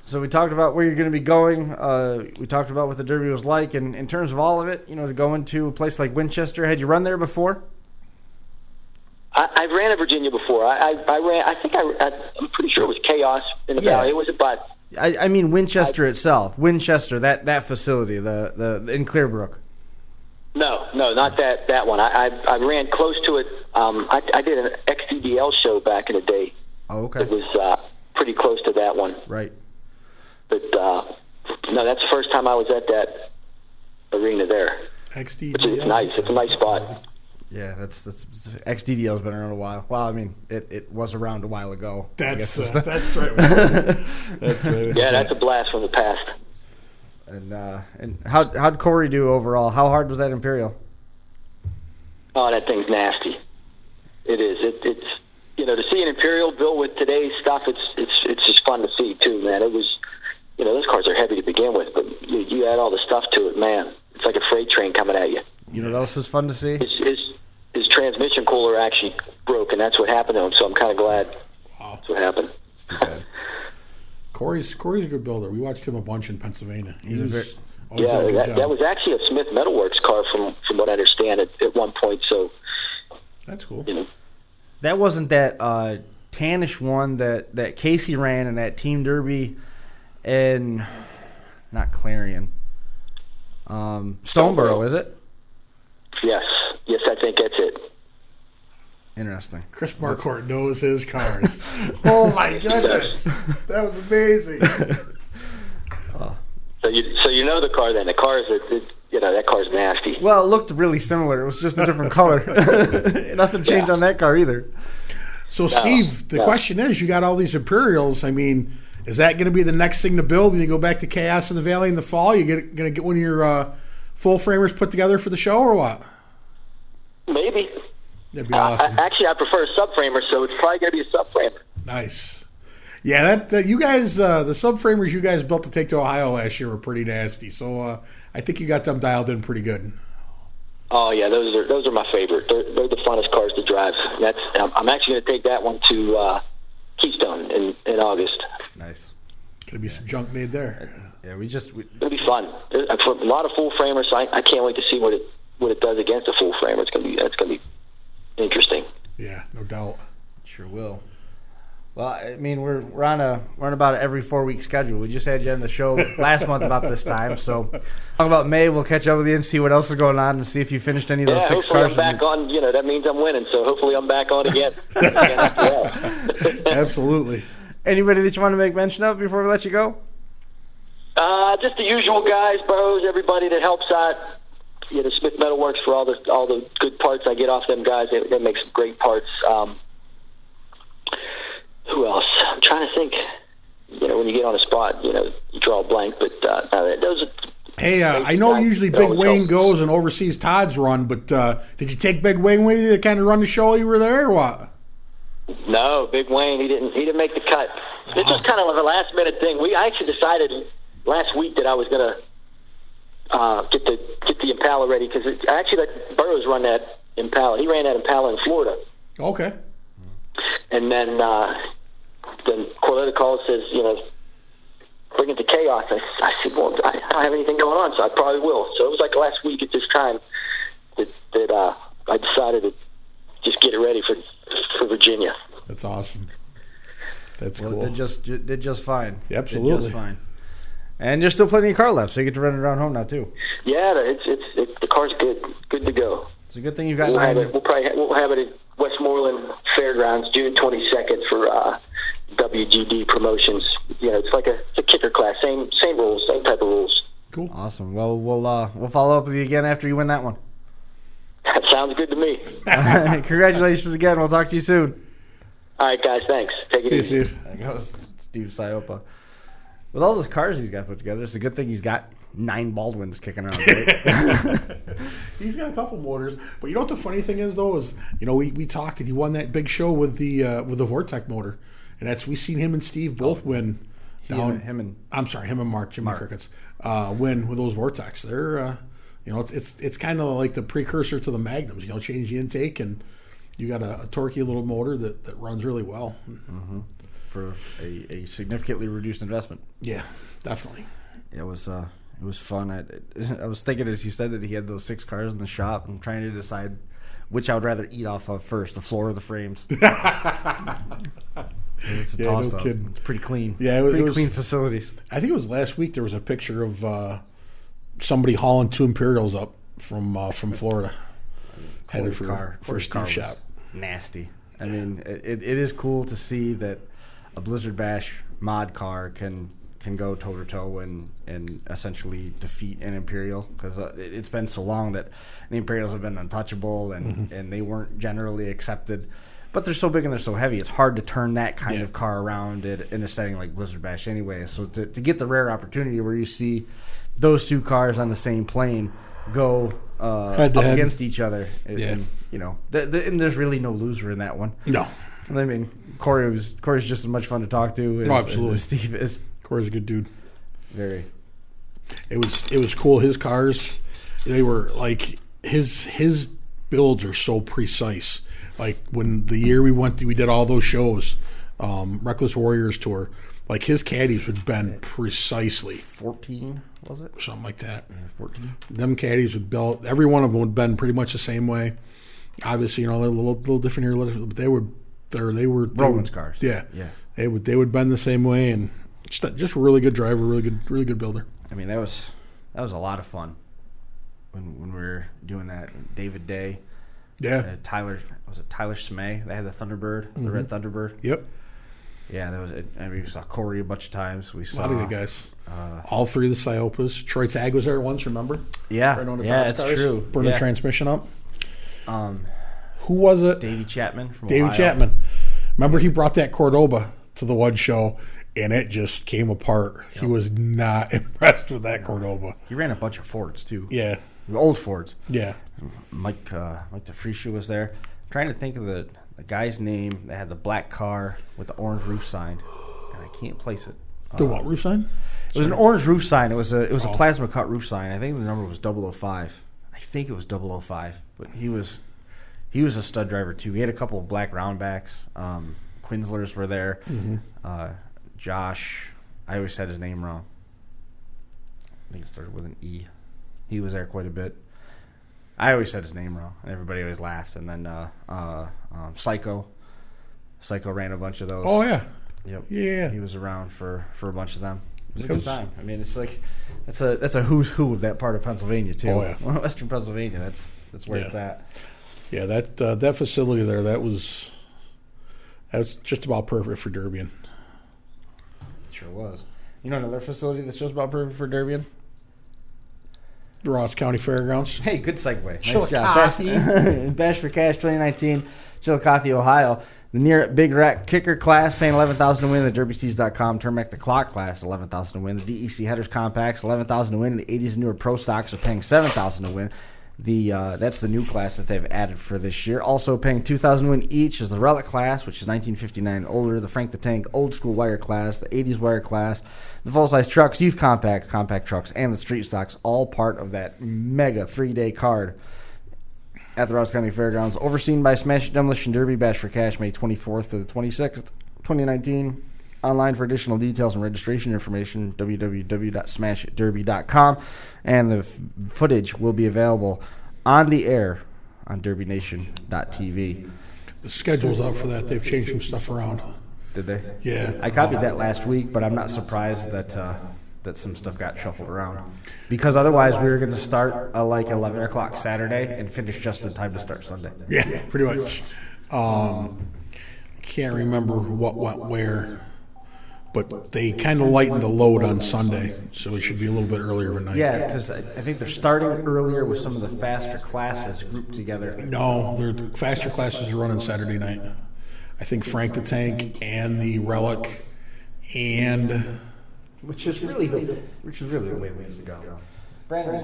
[SPEAKER 2] So we talked about where you're going to be going. We talked about what the derby was like, and in terms of all of it, to go into a place like Winchester. Had you run there before?
[SPEAKER 5] I ran in Virginia before. I ran. I'm pretty sure it was Chaos in the Valley. It was about.
[SPEAKER 2] I mean Winchester itself. Winchester, that facility, the in Clear Brook.
[SPEAKER 5] No, not that one. I ran close to it. I did an XDDL show back in the day.
[SPEAKER 2] Oh, okay.
[SPEAKER 5] It was pretty close to that one.
[SPEAKER 2] Right.
[SPEAKER 5] But No, that's the first time I was at that arena there.
[SPEAKER 3] XD.
[SPEAKER 5] It's nice. It's a nice spot.
[SPEAKER 2] Yeah, that's XDDL's been around a while. Well, I mean, it was around a while ago.
[SPEAKER 3] That's right. That's right.
[SPEAKER 5] Yeah, that's a blast from the past.
[SPEAKER 2] And how'd Corey do overall? How hard was that Imperial?
[SPEAKER 5] Oh, that thing's nasty. It is. It's to see an Imperial built with today's stuff. It's just fun to see too, man. It was, those cars are heavy to begin with, but you add all the stuff to it, man. It's like a freight train coming at you.
[SPEAKER 2] You know what else is fun to see?
[SPEAKER 5] His transmission cooler actually broke, and that's what happened to him. So I'm kind of glad that's what happened.
[SPEAKER 2] It's too bad.
[SPEAKER 3] Corey's a good builder. We watched him a bunch in Pennsylvania.
[SPEAKER 5] That was actually a Smith Metalworks car from what I understand at one point. So
[SPEAKER 3] that's cool.
[SPEAKER 2] That wasn't that tannish one that Casey ran in that Team Derby, and not Clarion. Stoneborough, is it?
[SPEAKER 5] Yes, I think that's it.
[SPEAKER 2] Interesting.
[SPEAKER 3] Chris Marquardt knows his cars. Oh my goodness, that was amazing.
[SPEAKER 5] So you know the car then. The car is that car's nasty.
[SPEAKER 2] Well, it looked really similar. It was just a different color. Nothing changed on that car either.
[SPEAKER 3] So Steve, the question is, you got all these Imperials. I mean, is that going to be the next thing to build when you go back to Chaos in the Valley in the fall? You going to get one of your full framers put together for the show or what?
[SPEAKER 5] Maybe.
[SPEAKER 3] That'd be awesome.
[SPEAKER 5] Actually, I prefer a subframer, so it's probably going to be a subframer.
[SPEAKER 3] Nice. Yeah, that you guys, the subframers you guys built to take to Ohio last year were pretty nasty. So I think you got them dialed in pretty good.
[SPEAKER 5] Oh yeah, those are my favorite. They're the funnest cars to drive. I'm actually going to take that one to Keystone in August.
[SPEAKER 2] Nice.
[SPEAKER 3] Gonna be some junk made there.
[SPEAKER 2] Yeah,
[SPEAKER 5] it'll be fun. For a lot of full framers, so I can't wait to see what it does against a full framer. It's gonna be interesting.
[SPEAKER 3] Yeah, no doubt.
[SPEAKER 2] Sure will. Well, I mean, we're on about an every 4-week schedule. We just had you on the show last month about this time. So, talk about May. We'll catch up with you and see what else is going on and see if you finished any of those 6 cars.
[SPEAKER 5] Hopefully I'm back on. That means I'm winning. So hopefully I'm back on again.
[SPEAKER 3] Absolutely.
[SPEAKER 2] Anybody that you want to make mention of before we let you go?
[SPEAKER 5] Just the usual guys, bros, everybody that helps out. Smith Metalworks for all the good parts I get off them guys. They make some great parts. Who else? I'm trying to think. When you get on a spot, you draw a blank. But those are.
[SPEAKER 3] Hey, I know usually Big Wayne goes and oversees Todd's run, but did you take Big Wayne with you to kind of run the show while you were there, or what?
[SPEAKER 5] No, Big Wayne, he didn't make the cut. It's just kind of like a last minute thing. I actually decided last week that I was going to get the Impala ready because I actually let Burroughs run that Impala. He ran that Impala in Florida.
[SPEAKER 3] Okay.
[SPEAKER 5] And then Corletta calls, says, bring it to Chaos. I said, well, I don't have anything going on, so I probably will. So it was like last week at this time that I decided to just get it ready for Virginia.
[SPEAKER 3] That's awesome. That's cool.
[SPEAKER 2] Did just fine.
[SPEAKER 3] Absolutely.
[SPEAKER 2] Did just fine. And there's still plenty of car left, so you get to run it around home now too.
[SPEAKER 5] Yeah, the car's good to go.
[SPEAKER 2] It's a good thing you've got
[SPEAKER 5] we'll
[SPEAKER 2] 9.
[SPEAKER 5] We'll have it at Westmoreland Fairgrounds June 22nd for WGD promotions. It's like it's a kicker class, same rules, same type of rules.
[SPEAKER 3] Cool.
[SPEAKER 2] Awesome. Well, we'll follow up with you again after you win that one.
[SPEAKER 5] That sounds good to me.
[SPEAKER 2] Congratulations again. We'll talk to you soon.
[SPEAKER 5] All right, guys. Thanks. Take it easy.
[SPEAKER 3] Steve.
[SPEAKER 2] There goes Steve Siopp. With all those cars he's got put together, it's a good thing he's got 9 Baldwins kicking around. Right?
[SPEAKER 3] He's got a couple motors, but you know what the funny thing is though is we talked and he won that big show with the Vortec motor, and we seen him and Steve both win.
[SPEAKER 2] Him and Mark
[SPEAKER 3] Crickets win with those Vortecs. They're it's kind of like the precursor to the Magnums. Change the intake and you got a torquey little motor that runs really well.
[SPEAKER 2] Mm-hmm. For a significantly reduced investment.
[SPEAKER 3] Yeah, definitely.
[SPEAKER 2] It was fun. I was thinking as you said that he had those 6 cars in the shop. I'm trying to decide which I would rather eat off of first, the floor or the frames. It's a toss-up. No kidding. It's pretty clean.
[SPEAKER 3] Yeah, it was
[SPEAKER 2] clean facilities.
[SPEAKER 3] I think it was last week there was a picture of somebody hauling 2 Imperials up from Florida, headed for Steve's shop.
[SPEAKER 2] Nasty. I mean, it is cool to see that a Blizzard Bash mod car can can go toe-to-toe and essentially defeat an Imperial, because it's been so long that the Imperials have been untouchable and they weren't generally accepted. But they're so big and they're so heavy, it's hard to turn that kind of car around in a setting like Blizzard Bash anyway. So to get the rare opportunity where you see those two cars on the same plane go up against each other, and there's really no loser in that one.
[SPEAKER 3] No.
[SPEAKER 2] I mean, Corey's just as much fun to talk to as Steve is.
[SPEAKER 3] Corey's a good dude.
[SPEAKER 2] Very.
[SPEAKER 3] It was cool. His cars, they were like his builds are so precise. Like when the year we did all those shows, Reckless Warriors tour, like his caddies would bend precisely.
[SPEAKER 2] 14 was it?
[SPEAKER 3] Something like that.
[SPEAKER 2] Yeah, 14.
[SPEAKER 3] Them caddies would belt. Every one of them would bend pretty much the same way. Obviously, they're a little different here, but they were
[SPEAKER 2] Roman's cars.
[SPEAKER 3] Yeah. They would bend the same way, and just a really good driver, really good builder.
[SPEAKER 2] I mean, that was a lot of fun when we were doing that. David Day.
[SPEAKER 3] Yeah.
[SPEAKER 2] Tyler Smay? They had the Thunderbird, the red Thunderbird.
[SPEAKER 3] Yep.
[SPEAKER 2] Yeah, that was it. I mean, we saw Corey a bunch of times. We saw
[SPEAKER 3] a lot of good guys. All three of the Cioppas. Troy Tag was there once. Remember?
[SPEAKER 2] Yeah.
[SPEAKER 3] Right on the
[SPEAKER 2] that's true.
[SPEAKER 3] Burn the transmission up. Who was it?
[SPEAKER 2] Davey Chapman from Ohio.
[SPEAKER 3] Chapman. Remember, he brought that Cordoba to the one show, and it just came apart. Yep. He was not impressed with that Cordoba.
[SPEAKER 2] He ran a bunch of Fords too.
[SPEAKER 3] Yeah.
[SPEAKER 2] Old Fords.
[SPEAKER 3] Yeah.
[SPEAKER 2] Mike DeFriesche was there. I'm trying to think of the guy's name that had the black car with the orange roof sign, and I can't place it.
[SPEAKER 3] The what roof sign?
[SPEAKER 2] It was an orange roof sign. It was a plasma cut roof sign. I think the number was 005. I think it was 005, but he was a stud driver too. He had a couple of black roundbacks. Quinslers were there. Mm-hmm. Josh, I always said his name wrong. I think it started with an E. He was there quite a bit. I always said his name wrong, and everybody always laughed. And then Psycho ran a bunch of those.
[SPEAKER 3] Oh yeah,
[SPEAKER 2] yep,
[SPEAKER 3] yeah.
[SPEAKER 2] He was around for a bunch of them. It was a good time. I mean, it's like that's a who's who of that part of Pennsylvania too.
[SPEAKER 3] Oh yeah,
[SPEAKER 2] Western Pennsylvania. That's where it's at.
[SPEAKER 3] Yeah, that facility there, that was just about perfect for Derbian.
[SPEAKER 2] Sure was. You know another facility that's just about perfect for Derbian?
[SPEAKER 3] The Ross County Fairgrounds.
[SPEAKER 2] Hey, good segue. Nice
[SPEAKER 3] Chillicothe.
[SPEAKER 2] job. Bash for Cash 2019, Chillicothe, Ohio. The near Big Rack Kicker class paying $11,000 to win. The DerbySteeds.com Turn Back the Clock class $11,000 to win. The DEC Headers Compacts $11,000 to win. The 80s and newer Pro Stocks are paying $7,000 to win. That's the new class that they've added for this year. Also paying $2,000 to win each is the Relic class, which is 1959 and older, the Frank the Tank Old School Wire class, the 80s Wire class, the full-size trucks, youth compact trucks, and the street stocks, all part of that mega 3-day card at the Ross County Fairgrounds, overseen by Smash It Demolition Derby Bash for Cash, May 24th to the 26th, 2019. Online for additional details and registration information, www.smashitderby.com. And the footage will be available on the air on derbynation.tv.
[SPEAKER 3] The schedule's up for that. They've changed some stuff around.
[SPEAKER 2] Did they?
[SPEAKER 3] Yeah.
[SPEAKER 2] I copied that last week, but I'm not surprised that some stuff got shuffled around. Because otherwise we were going to start at like 11 o'clock Saturday and finish just in time to start Sunday.
[SPEAKER 3] Yeah, pretty much. I can't remember what went where. But they kind of lightened the load on Sunday, so it should be a little bit earlier of a night.
[SPEAKER 2] Yeah, because I think they're starting earlier with some of the faster classes grouped together.
[SPEAKER 3] No, the faster classes are running Saturday night. I think Frank the Tank and the Relic and...
[SPEAKER 2] Which is really the way it needs to go. Brandon,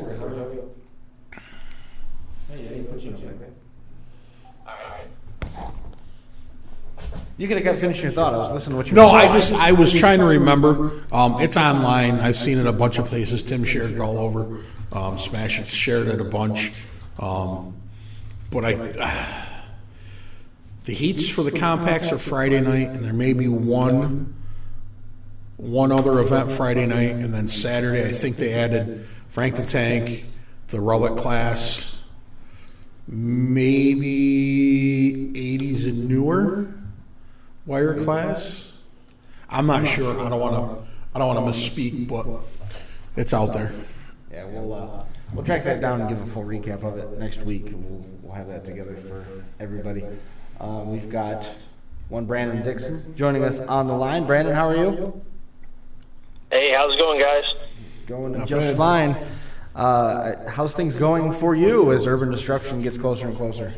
[SPEAKER 2] you could have got finished your thought. I was listening to what you were saying.
[SPEAKER 3] I was trying to remember. It's online. I've seen it a bunch of places. Tim shared it all over. Smash It shared it a bunch. But the heats for the compacts are Friday night, and there may be one other event Friday night, and then Saturday I think they added Frank the Tank, the Relic class, maybe 80s and newer wire class. I'm not sure. I don't want to misspeak, but it's out there.
[SPEAKER 2] Yeah, we'll track that down and give a full recap of it next week, and we'll have that together for everybody. We've got one Brandon Dixon joining us on the line. Brandon, how are you?
[SPEAKER 6] Hey, how's it going, guys?
[SPEAKER 2] Going just fine. How's things going for you as Urban Destruction gets closer and closer?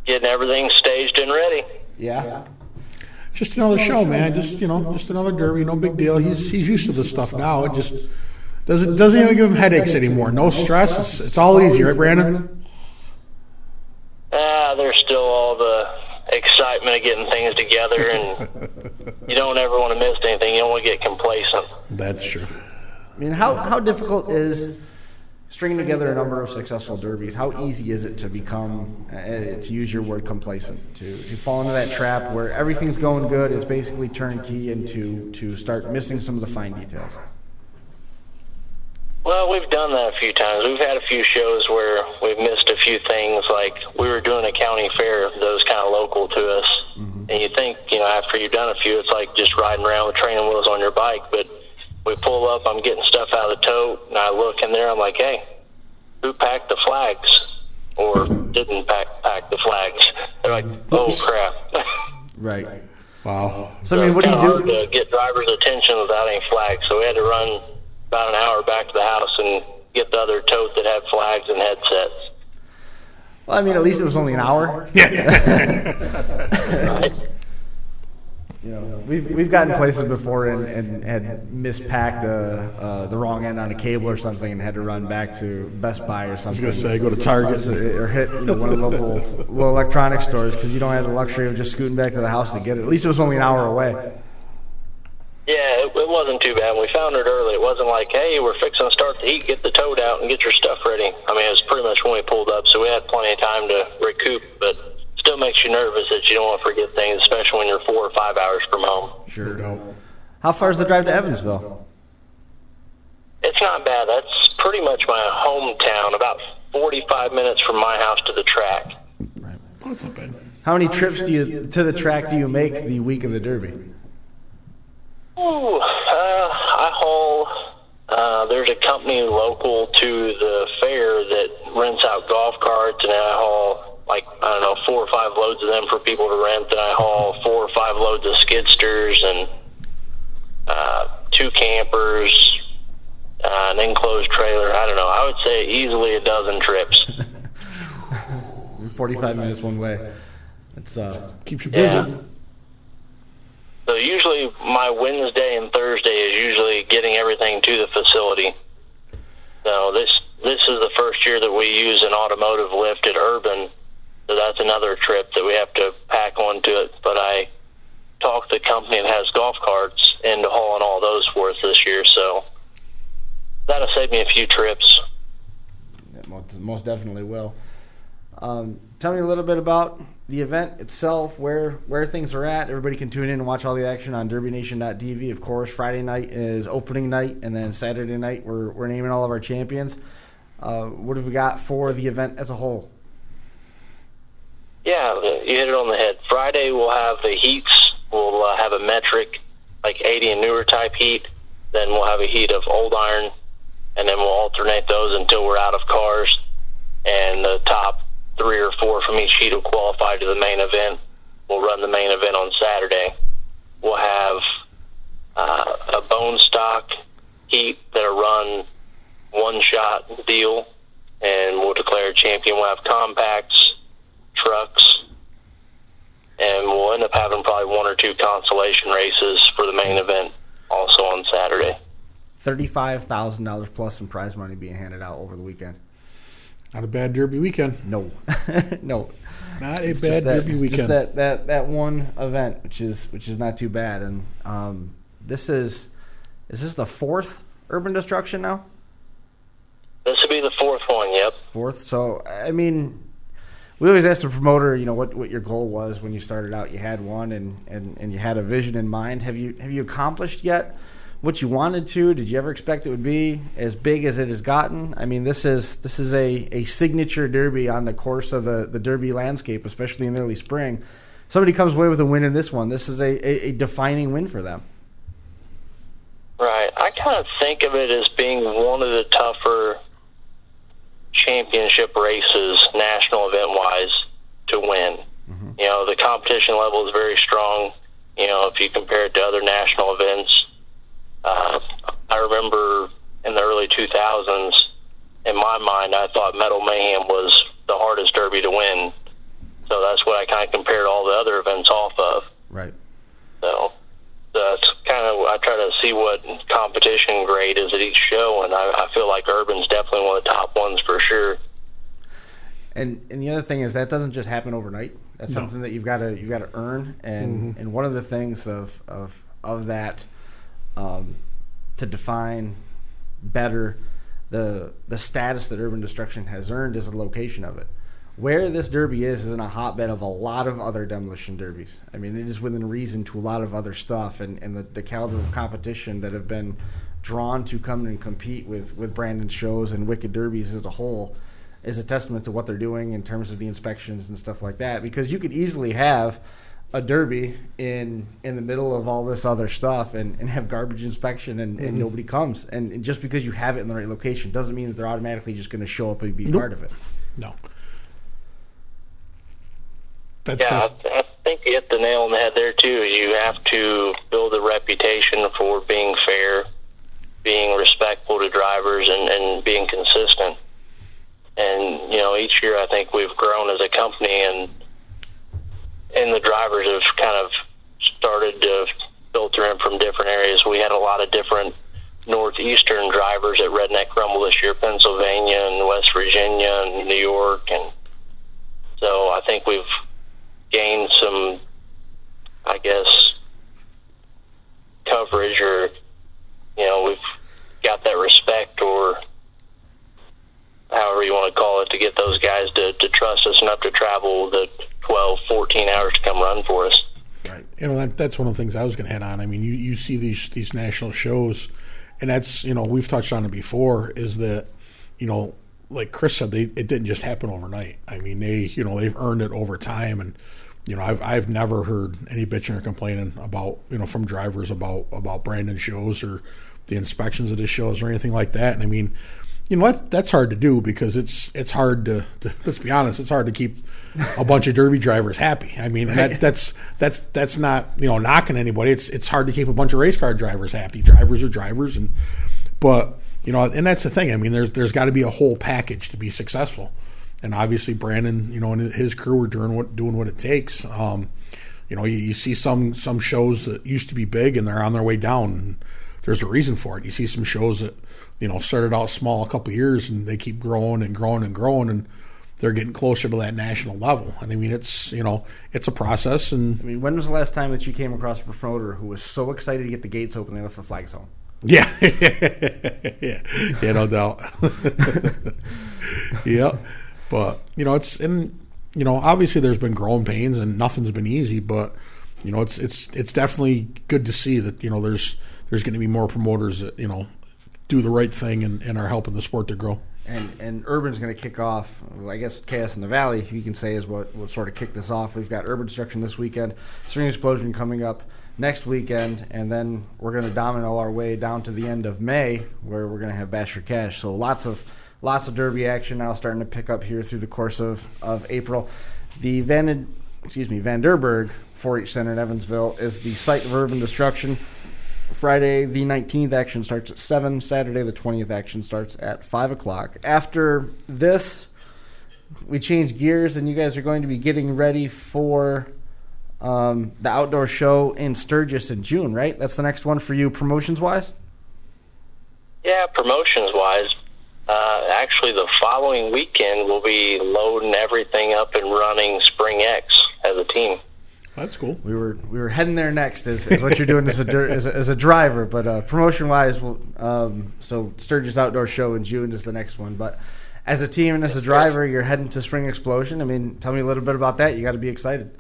[SPEAKER 6] Getting everything staged and ready.
[SPEAKER 2] Yeah.
[SPEAKER 3] Just another show, man. Just another derby. No big deal. He's used to this stuff now. It just doesn't even give him headaches anymore. No stress. It's all easy, right, Brandon?
[SPEAKER 6] There's still all the excitement of getting things together, and you don't ever want to miss anything. You don't want to get complacent.
[SPEAKER 3] That's true.
[SPEAKER 2] I mean, how difficult is stringing together a number of successful derbies? How easy is it to become, to use your word, complacent, to fall into that trap where everything's going good, it's basically turnkey, and to start missing some of the fine details?
[SPEAKER 6] Well, we've done that a few times. We've had a few shows where we've missed a few things, like we were doing a county fair that was kind of local to us. Mm-hmm. And you think, after you've done a few, it's like just riding around with training wheels on your bike. But we pull up, I'm getting stuff out of the tote, and I look in there, I'm like, hey, who packed the flags? Or didn't pack the flags? They're like, oh, crap.
[SPEAKER 2] Right.
[SPEAKER 3] Wow.
[SPEAKER 2] So, I mean, what do you do?
[SPEAKER 6] To get drivers' attention without any flags. So we had to run about an hour back to the house and get the other tote that had flags and headsets.
[SPEAKER 2] Well, I mean, at least it was only an hour.
[SPEAKER 6] Right.
[SPEAKER 2] We've gotten places before and had mispacked the wrong end on a cable or something and had to run back to Best Buy or something.
[SPEAKER 3] I was going to say, go to Target.
[SPEAKER 2] Or hit one of the local electronic stores because you don't have the luxury of just scooting back to the house to get it. At least it was only an hour away.
[SPEAKER 6] Yeah, it wasn't too bad. We found it early. It wasn't like, hey, we're fixing to start the heat, get the tote out and get your stuff ready. I mean, it was pretty much when we pulled up, so we had plenty of time to recoup, but still makes you nervous that you don't want to forget things, especially when you're 4 or 5 hours from home.
[SPEAKER 2] Sure. No. How far is the drive to Evansville?
[SPEAKER 6] It's not bad. That's pretty much my hometown, about 45 minutes from my house to the track.
[SPEAKER 2] Right.
[SPEAKER 3] That's not bad.
[SPEAKER 2] How many trips to the track do you make the week of the Derby?
[SPEAKER 6] I haul. There's a company local to the fair that rents out golf carts, and I haul 4 or 5 loads of them for people to rent. And I haul 4 or 5 loads of skidsters and 2 campers, an enclosed trailer. I don't know. I would say easily a dozen trips.
[SPEAKER 2] 45 minutes one way. It's
[SPEAKER 3] keeps you busy.
[SPEAKER 6] Yeah. So usually my Wednesday and Thursday is usually getting everything to the facility. So this is the first year that we use an automotive lift at Urban, so that's another trip that we have to pack onto it. But I talked to the company that has golf carts into hauling all those for us this year, so that'll save me a few trips.
[SPEAKER 2] It most definitely will. Tell me a little bit about the event itself, where things are at. Everybody can tune in and watch all the action on DerbyNation.tv. Of course, Friday night is opening night, and then Saturday night we're naming all of our champions. What have we got for the event as a whole?
[SPEAKER 6] Yeah, you hit it on the head. Friday we'll have the heats. We'll have a metric, like 80 and newer type heat. Then we'll have a heat of old iron, and then we'll alternate those until we're out of cars. And the top 3 or 4 from each heat will qualify to the main event. We'll run the main event on Saturday. We'll have a bone stock heat that'll run one-shot deal, and we'll declare a champion. We'll have compacts, trucks, and we'll end up having probably 1 or 2 consolation races for the main event also on Saturday.
[SPEAKER 2] $35,000 plus in prize money being handed out over the weekend.
[SPEAKER 3] Not a bad Derby weekend.
[SPEAKER 2] No. No.
[SPEAKER 3] Not a bad Derby weekend.
[SPEAKER 2] Just that one event, which is not too bad. And is this the 4th Urban Destruction now?
[SPEAKER 6] This will be the 4th one, yep.
[SPEAKER 2] 4th. So, I mean, we always ask the promoter, what your goal was when you started out. You had one and you had a vision in mind. Have you accomplished yet what you wanted to? Did you ever expect it would be as big as it has gotten? I mean, this is a signature Derby on the course of the Derby landscape, especially in early spring. Somebody comes away with a win in this one. This is a defining win for them.
[SPEAKER 6] Right. I kind of think of it as being one of the tougher championship races, national event-wise, to win. Mm-hmm. The competition level is very strong. If you compare it to other national events, I remember in the early 2000s, in my mind, I thought Metal Mayhem was the hardest derby to win. So that's what I kind of compared all the other events off of.
[SPEAKER 2] Right.
[SPEAKER 6] So that's kind of, I try to see what competition grade is at each show, and I feel like Urban's definitely one of the top ones for sure.
[SPEAKER 2] And the other thing is that doesn't just happen overnight. That's something that you've got to earn. And and one of the things of that to define better the status that Urban Destruction has earned is the location of it. Where this derby is in a hotbed of a lot of other demolition derbies. I mean, it is within reason to a lot of other stuff, and the caliber of competition that have been drawn to come and compete with Brandon's shows and Wicked Derbies as a whole is a testament to what they're doing in terms of the inspections and stuff like that. Because you could easily have a derby in the middle of all this other stuff and have garbage inspection and nobody comes. And just because you have it in the right location doesn't mean that they're automatically just going to show up and be part of it.
[SPEAKER 3] No.
[SPEAKER 6] I think you hit the nail on the head there, too. You have to build a reputation for being fair, being respectful to drivers, and being consistent. And, each year I think we've grown as a company, and the drivers have kind of started to filter in from different areas. We had a lot of different northeastern drivers at Redneck Rumble this year, Pennsylvania and West Virginia and New York. And so I think we've gained some, I guess, coverage, or, we've got that respect, or however you want to call it, to get those guys to trust us enough to travel the 12, 14 hours to come run for us.
[SPEAKER 3] Right. That's one of the things I was going to head on. I mean, you see these national shows, and that's, we've touched on it before, is that, like Chris said, it didn't just happen overnight. I mean, they've earned it over time, and, I've never heard any bitching or complaining about, from drivers about Brandon shows or the inspections of the shows or anything like that. And I mean, that's hard to do, because it's hard to let's be honest, it's hard to keep a bunch of derby drivers happy. I mean, and that's not knocking anybody. It's hard to keep a bunch of race car drivers happy. Drivers are drivers, but and that's the thing. I mean, there's got to be a whole package to be successful. And obviously, Brandon, and his crew are doing what it takes. You see some shows that used to be big and they're on their way down. And there's a reason for it. You see some shows that started out small a couple of years, and they keep growing and growing and growing, and they're getting closer to that national level. And I mean, it's it's a process. And
[SPEAKER 2] I mean, when was the last time that you came across a promoter who was so excited to get the gates open they left the flags home?
[SPEAKER 3] Yeah, no doubt. Yeah, but it's obviously there's been growing pains and nothing's been easy, but it's definitely good to see that there's going to be more promoters that do the right thing and are helping the sport to grow.
[SPEAKER 2] And Urban's going to kick off, I guess Chaos in the Valley, you can say, is what sort of kicked this off. We've got Urban Destruction this weekend, String Explosion coming up next weekend, and then we're going to domino our way down to the end of May, where we're going to have Bash for Cash. So lots of derby action now starting to pick up here through the course of April. The Vanderburg 4-H Center in Evansville is the site of Urban Destruction. Friday the 19th action starts at 7. Saturday the 20th action starts at 5 o'clock. After this, we change gears, and you guys are going to be getting ready for the outdoor show in Sturgis in June, right? That's the next one for you promotions-wise?
[SPEAKER 6] Yeah, promotions-wise. Actually, the following weekend, we'll be loading everything up and running Spring X as a team.
[SPEAKER 3] That's cool.
[SPEAKER 2] We were heading there next, is what you're doing as a driver, but promotion-wise, so Sturgis Outdoor Show in June is the next one. But as a team and as a driver, you're heading to Spring Explosion. I mean, tell me a little bit about that. You got to be excited.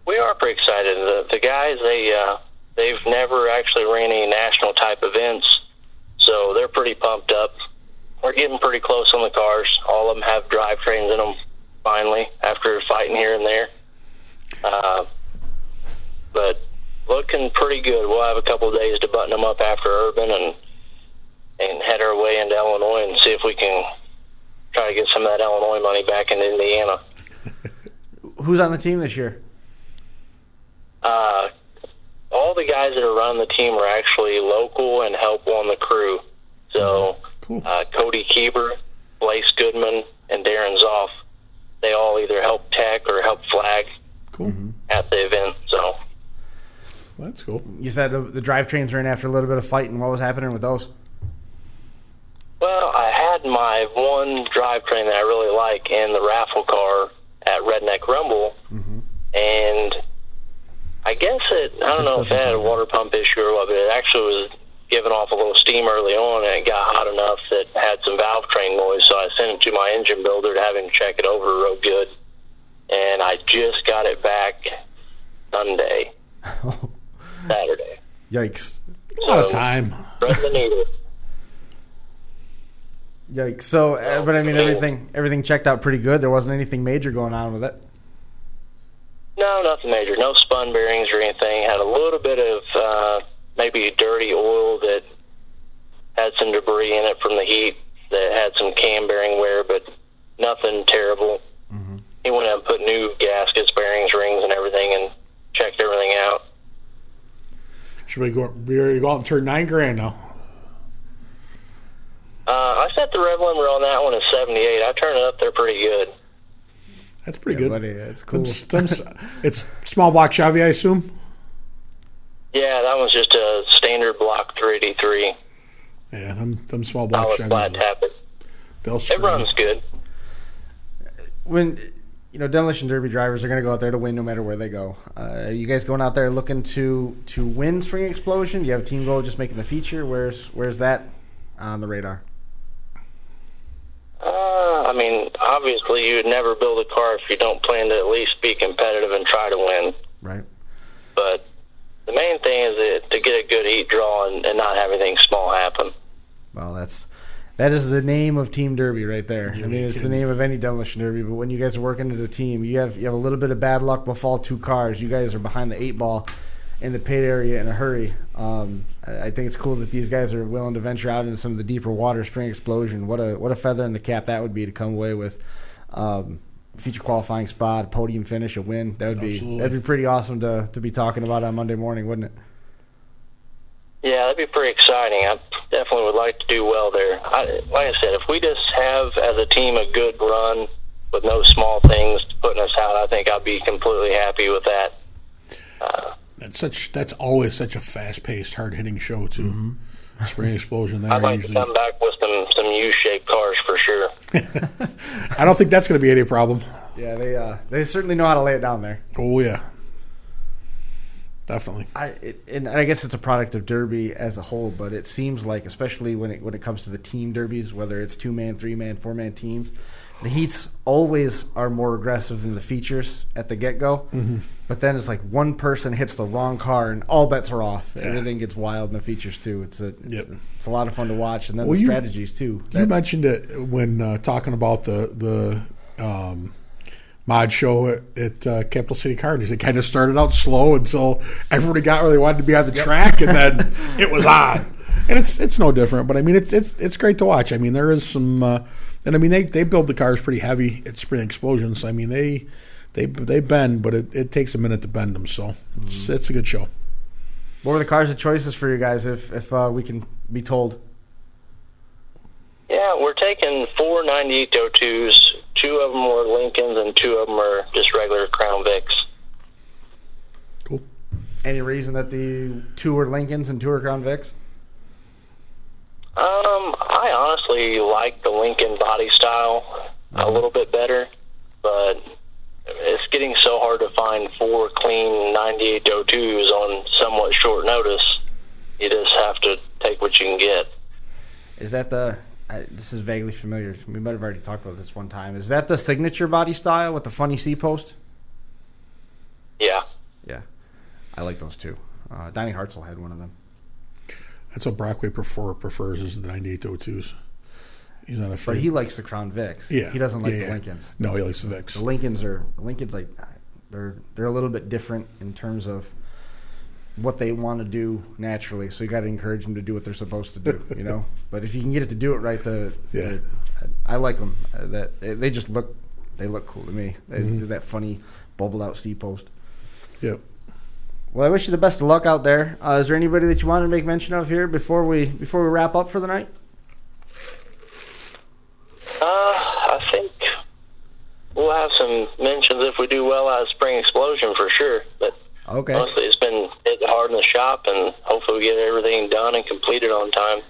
[SPEAKER 6] We are pretty excited. The guys, they've never actually ran any national type events, so they're pretty pumped up. We're getting pretty close on the cars. All of them have drivetrains in them finally after fighting here and there. But looking pretty good. We'll have a couple of days to button them up after Urban and head our way into Illinois and see if we can try to get some of that Illinois money back into Indiana.
[SPEAKER 2] Who's on the team this year?
[SPEAKER 6] All the guys guys that are running the team are actually local and help on the crew. So
[SPEAKER 3] Cool.
[SPEAKER 6] Cody Keeber, Blaise Goodman, and Darren Zoff, they all either help tech or help flag
[SPEAKER 3] Cool.
[SPEAKER 6] at the event. So
[SPEAKER 3] Well, that's cool.
[SPEAKER 2] You said the drivetrains ran after a little bit of fighting. What was happening with those?
[SPEAKER 6] well, I had my one drivetrain that I really like in the raffle car at Redneck Rumble, and I guess I don't know if it had a water pump issue or what, but it actually was giving off a little steam early on, and it got hot enough that it had some valve train noise, so I sent it to my engine builder to have him check it over real good, and I just got it back Sunday, Saturday.
[SPEAKER 2] Yikes.
[SPEAKER 3] A lot of time.
[SPEAKER 6] Thread the needle.
[SPEAKER 2] Yikes. So, but I mean, everything checked out pretty good. There wasn't anything major going on with it.
[SPEAKER 6] No, nothing major. No spun bearings or anything. Had a little bit of maybe dirty oil that had some debris in it from the heat that had some cam bearing wear, but nothing terrible. He went out and put new gaskets, bearings, rings, and everything, and checked everything out.
[SPEAKER 3] Should we go? We ready to go out and turn $9,000 now?
[SPEAKER 6] I set the rev limiter on that one at 78. I turned it up there pretty good.
[SPEAKER 3] That's pretty good.
[SPEAKER 2] Buddy, that's cool.
[SPEAKER 3] It's small block Chevy, I assume.
[SPEAKER 6] Yeah, that one's just a standard block 383.
[SPEAKER 3] Yeah, them small block
[SPEAKER 6] Solid flat
[SPEAKER 3] Chevys.
[SPEAKER 6] tappet.
[SPEAKER 3] They'll
[SPEAKER 6] It
[SPEAKER 3] scream.
[SPEAKER 6] runs good.
[SPEAKER 2] When demolition derby drivers are going to go out there to win no matter where they go. Are you guys going out there looking to win Spring Explosion? Do you have a team goal just making the feature? Where's that on the radar?
[SPEAKER 6] I mean, obviously you would never build a car if you don't plan to at least be competitive and try to win.
[SPEAKER 2] Right.
[SPEAKER 6] But the main thing is to get a good heat draw and not have anything small happen.
[SPEAKER 2] Well, that is the name of Team Derby right there.
[SPEAKER 3] You're
[SPEAKER 2] I mean, it's the
[SPEAKER 3] kidding.
[SPEAKER 2] name of any demolition derby. But when you guys are working as a team, you have a little bit of bad luck befall two cars. You guys are behind the 8-ball in the pit area in a hurry. I think it's cool that these guys are willing to venture out into some of the deeper water. Spring Explosion. What a feather in the cap that would be to come away with. Feature qualifying spot, a podium finish, a win. That'd be pretty awesome to be talking about on Monday morning, wouldn't it?
[SPEAKER 6] Yeah, that'd be pretty exciting. I definitely would like to do well there. Like I said, if we just have, as a team, a good run with no small things putting us out, I think I'll be completely happy with that.
[SPEAKER 3] That's always such a fast-paced, hard-hitting show too. Spring Explosion. There
[SPEAKER 6] I'd like
[SPEAKER 3] usually.
[SPEAKER 6] to come back with some U-shaped cars for sure.
[SPEAKER 3] I don't think that's going to be any problem.
[SPEAKER 2] Yeah, they certainly know how to lay it down there.
[SPEAKER 3] Oh yeah, definitely.
[SPEAKER 2] And I guess it's a product of Derby as a whole, but it seems like, especially when it comes to the team derbies, whether it's 2-man, 3-man, 4-man teams, the heats always are more aggressive than the features at the get-go. But then it's like one person hits the wrong car and all bets are off.
[SPEAKER 3] Yeah.
[SPEAKER 2] Everything gets wild in the features too. It's a lot of fun to watch, and then
[SPEAKER 3] Well,
[SPEAKER 2] the strategies too.
[SPEAKER 3] You mentioned it when talking about the mod show at Capital City Carnage. It kind of started out slow until everybody got where they wanted to be on the track, and then it was on. And it's no different. But I mean, it's great to watch. I mean, there is some, and I mean they build the cars pretty heavy at Spring Explosions. I mean they bend, but it takes a minute to bend them. So it's a good show.
[SPEAKER 2] What were the cars of choices for you guys, if we can be told?
[SPEAKER 6] Yeah, we're taking 4 9802s. 2 of them were Lincolns, and 2 of them are just regular Crown Vics.
[SPEAKER 3] Cool.
[SPEAKER 2] Any reason that the 2 were Lincolns and 2 were Crown Vics?
[SPEAKER 6] I honestly like the Lincoln body style a little bit better, but it's getting so hard to find 4 clean 9802s on somewhat short notice. You just have to take what you can get.
[SPEAKER 2] Is that this is vaguely familiar. We might have already talked about this one time. Is that the signature body style with the funny C-post?
[SPEAKER 6] Yeah.
[SPEAKER 2] Yeah. I like those too. Donnie Hartzell had one of them.
[SPEAKER 3] That's what Brockway prefers is the 9802s. He's not afraid.
[SPEAKER 2] But he likes the Crown Vics.
[SPEAKER 3] Yeah.
[SPEAKER 2] He doesn't like
[SPEAKER 3] Yeah.
[SPEAKER 2] the Lincolns.
[SPEAKER 3] No, he likes the Vics.
[SPEAKER 2] The Lincolns like they're a little bit different in terms of what they want to do naturally. So you got to encourage them to do what they're supposed to do, you know. But if you can get it to do it right, I like them. They just look cool to me. They do that funny bubbled out C-post.
[SPEAKER 3] Yep.
[SPEAKER 2] Well, I wish you the best of luck out there. Is there anybody that you want to make mention of here before we wrap up for the night?
[SPEAKER 6] I think we'll have some mentions if we do well out of Spring Explosion for sure. But
[SPEAKER 2] okay.
[SPEAKER 6] Honestly, it's been hitting hard in the shop, and hopefully we get everything done and completed on time.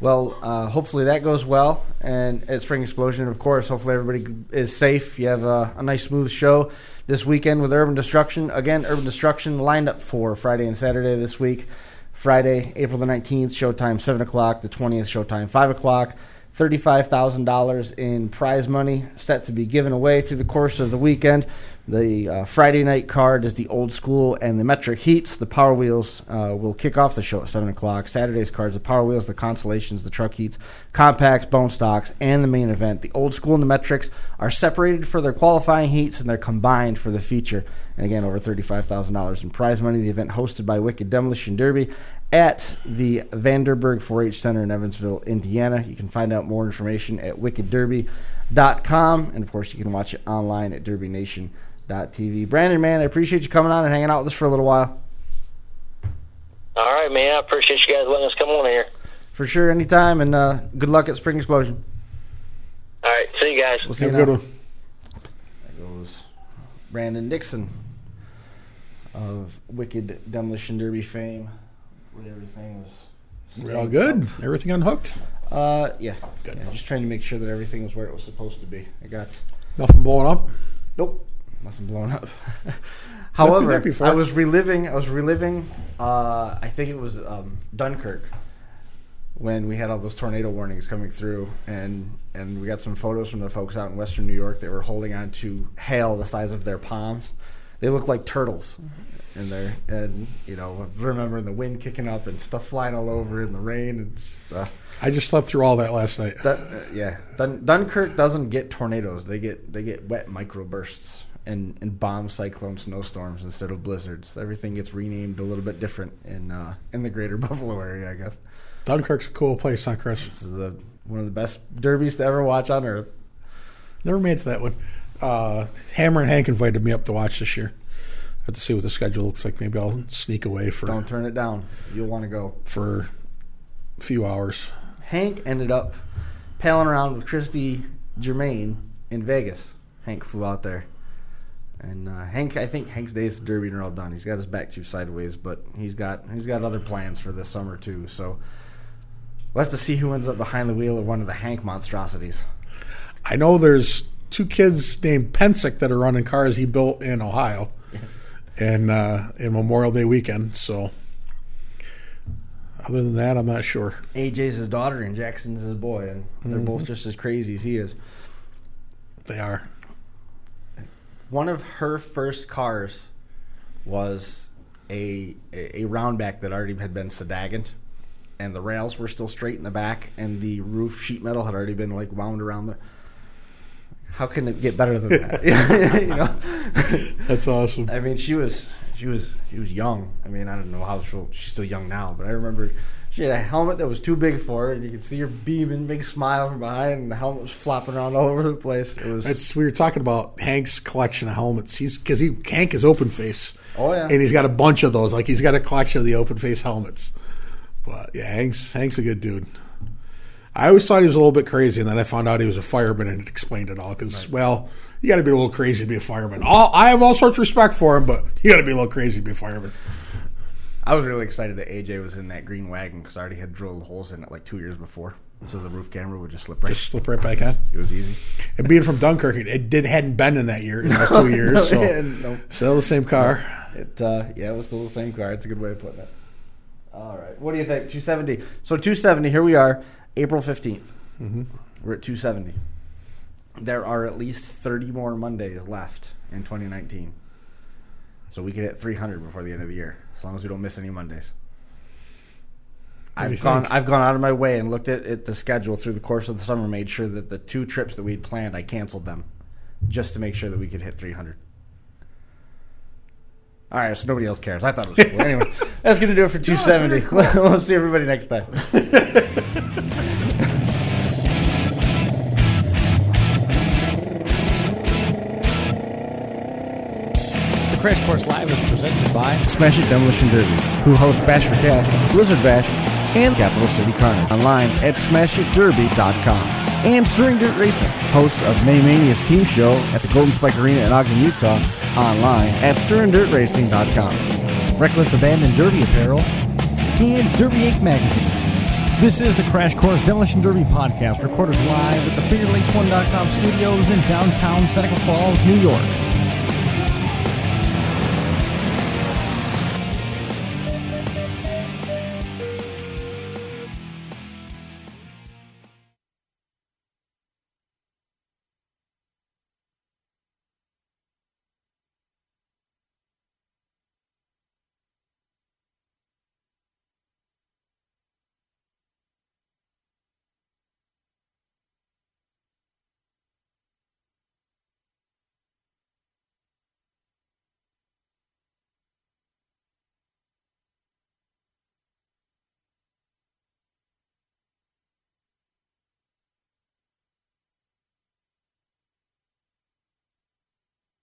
[SPEAKER 2] Well, hopefully that goes well. And at Spring Explosion, of course, hopefully everybody is safe. You have a nice, smooth show this weekend with Urban Destruction. Again, Urban Destruction lined up for Friday and Saturday this week. Friday, April the 19th, showtime 7 o'clock. The 20th, showtime 5 o'clock. $35,000 in prize money set to be given away through the course of the weekend. The Friday night card is the Old School and the Metric Heats. The Power Wheels will kick off the show at 7 o'clock. Saturday's cards, the Power Wheels, the Constellations, the Truck Heats, Compacts, Bone Stocks, and the main event. The Old School and the Metrics are separated for their qualifying heats, and they're combined for the feature. And again, over $35,000 in prize money. The event hosted by Wicked Demolition Derby at the Vanderburg 4-H Center in Evansville, Indiana. You can find out more information at wickedderby.com. And, of course, you can watch it online at derbynation.tv. Brandon, man, I appreciate you coming on and hanging out with us for a little while.
[SPEAKER 6] All right, man. I appreciate you guys letting us come on here.
[SPEAKER 2] For sure, anytime, and good luck at Spring Explosion.
[SPEAKER 6] All right, see you guys.
[SPEAKER 2] We'll see you
[SPEAKER 3] Have a
[SPEAKER 2] now.
[SPEAKER 3] good one.
[SPEAKER 2] There goes Brandon Dixon of Wicked Demolition Derby fame. Hopefully everything was...
[SPEAKER 3] We're all good? Everything unhooked?
[SPEAKER 2] Yeah.
[SPEAKER 3] Good.
[SPEAKER 2] Yeah, just trying to make sure that everything was where it was supposed to be. I got...
[SPEAKER 3] Nothing blowing up?
[SPEAKER 2] Nope. Nothing blown up. However,
[SPEAKER 3] before.
[SPEAKER 2] I was reliving, I think it was Dunkirk, when we had all those tornado warnings coming through, and we got some photos from the folks out in Western New York that were holding on to hail the size of their palms. They looked like turtles in there, and remembering the wind kicking up and stuff flying all over in the rain. And just,
[SPEAKER 3] I just slept through all that last night.
[SPEAKER 2] Dunkirk doesn't get tornadoes. They get wet microbursts and bomb cyclone snowstorms instead of blizzards. Everything gets renamed a little bit different in the greater Buffalo area, I guess.
[SPEAKER 3] Dunkirk's a cool place, huh, Chris?
[SPEAKER 2] This is one of the best derbies to ever watch on earth.
[SPEAKER 3] Never made it to that one. Hammer and Hank invited me up to watch this year. I have to see what the schedule looks like. Maybe I'll sneak away for...
[SPEAKER 2] Don't turn it down. You'll want to go.
[SPEAKER 3] For a few hours.
[SPEAKER 2] Hank ended up palling around with Christy Germain in Vegas. Hank flew out there. And I think Hank's days of derby are all done. He's got his back too sideways, but he's got other plans for this summer too. So we'll have to see who ends up behind the wheel of one of the Hank monstrosities.
[SPEAKER 3] I know there's two kids named Pensick that are running cars he built in Ohio, and in Memorial Day weekend. So other than that, I'm not sure.
[SPEAKER 2] AJ's his daughter and Jackson's his boy, and they're both just as crazy as he is.
[SPEAKER 3] They are.
[SPEAKER 2] One of her first cars was a roundback that already had been sedagoned, and the rails were still straight in the back, and the roof sheet metal had already been wound around there. How can it get better than that?
[SPEAKER 3] That's awesome.
[SPEAKER 2] I mean, she was young. I mean, I don't know how she's still young now, but I remember she had a helmet that was too big for her, and you could see her beaming, big smile from behind, and the helmet was flopping around all over the place.
[SPEAKER 3] We were talking about Hank's collection of helmets. Hank is open face.
[SPEAKER 2] Oh yeah,
[SPEAKER 3] and he's got a bunch of those. He's got a collection of the open face helmets. But yeah, Hank's a good dude. I always thought he was a little bit crazy, and then I found out he was a fireman, and it explained it all. Because, well, you got to be a little crazy to be a fireman. I have all sorts of respect for him, but you got to be a little crazy to be a fireman.
[SPEAKER 2] I was really excited that AJ was in that green wagon because I already had drilled holes in it 2 years before, so the roof camera would just slip right
[SPEAKER 3] back in.
[SPEAKER 2] It was easy.
[SPEAKER 3] And being from Dunkirk, it hadn't been in that year in those 2 years, so still the same car.
[SPEAKER 2] It was still the same car. It's a good way of putting it. All right, what do you think? 270. So 270. Here we are, April 15th.
[SPEAKER 3] Mm-hmm.
[SPEAKER 2] We're at 270. There are at least 30 more Mondays left in 2019. So we could hit 300 before the end of the year, as long as we don't miss any Mondays. I've gone out of my way and looked at the schedule through the course of the summer, made sure that the 2 trips that we'd planned, I canceled them, just to make sure that we could hit 300. All right, so nobody else cares. I thought it was cool. Anyway, that's going to do it for 270. We'll see everybody next time.
[SPEAKER 1] Crash Course Live is presented by
[SPEAKER 2] Smash It Demolition Derby, who host Bash for Cash, Blizzard Bash, and Capital City Carnage. Online at SmashItDerby.com. And Stirring Dirt Racing, hosts of Many Mania's team show at the Golden Spike Arena in Ogden, Utah. Online at StirringDirtRacing.com. Reckless Abandon Derby Apparel, and Derby Inc. Magazine. This is the Crash Course Demolition Derby podcast, recorded live at the FingerLakes1.com studios in downtown Seneca Falls, New York.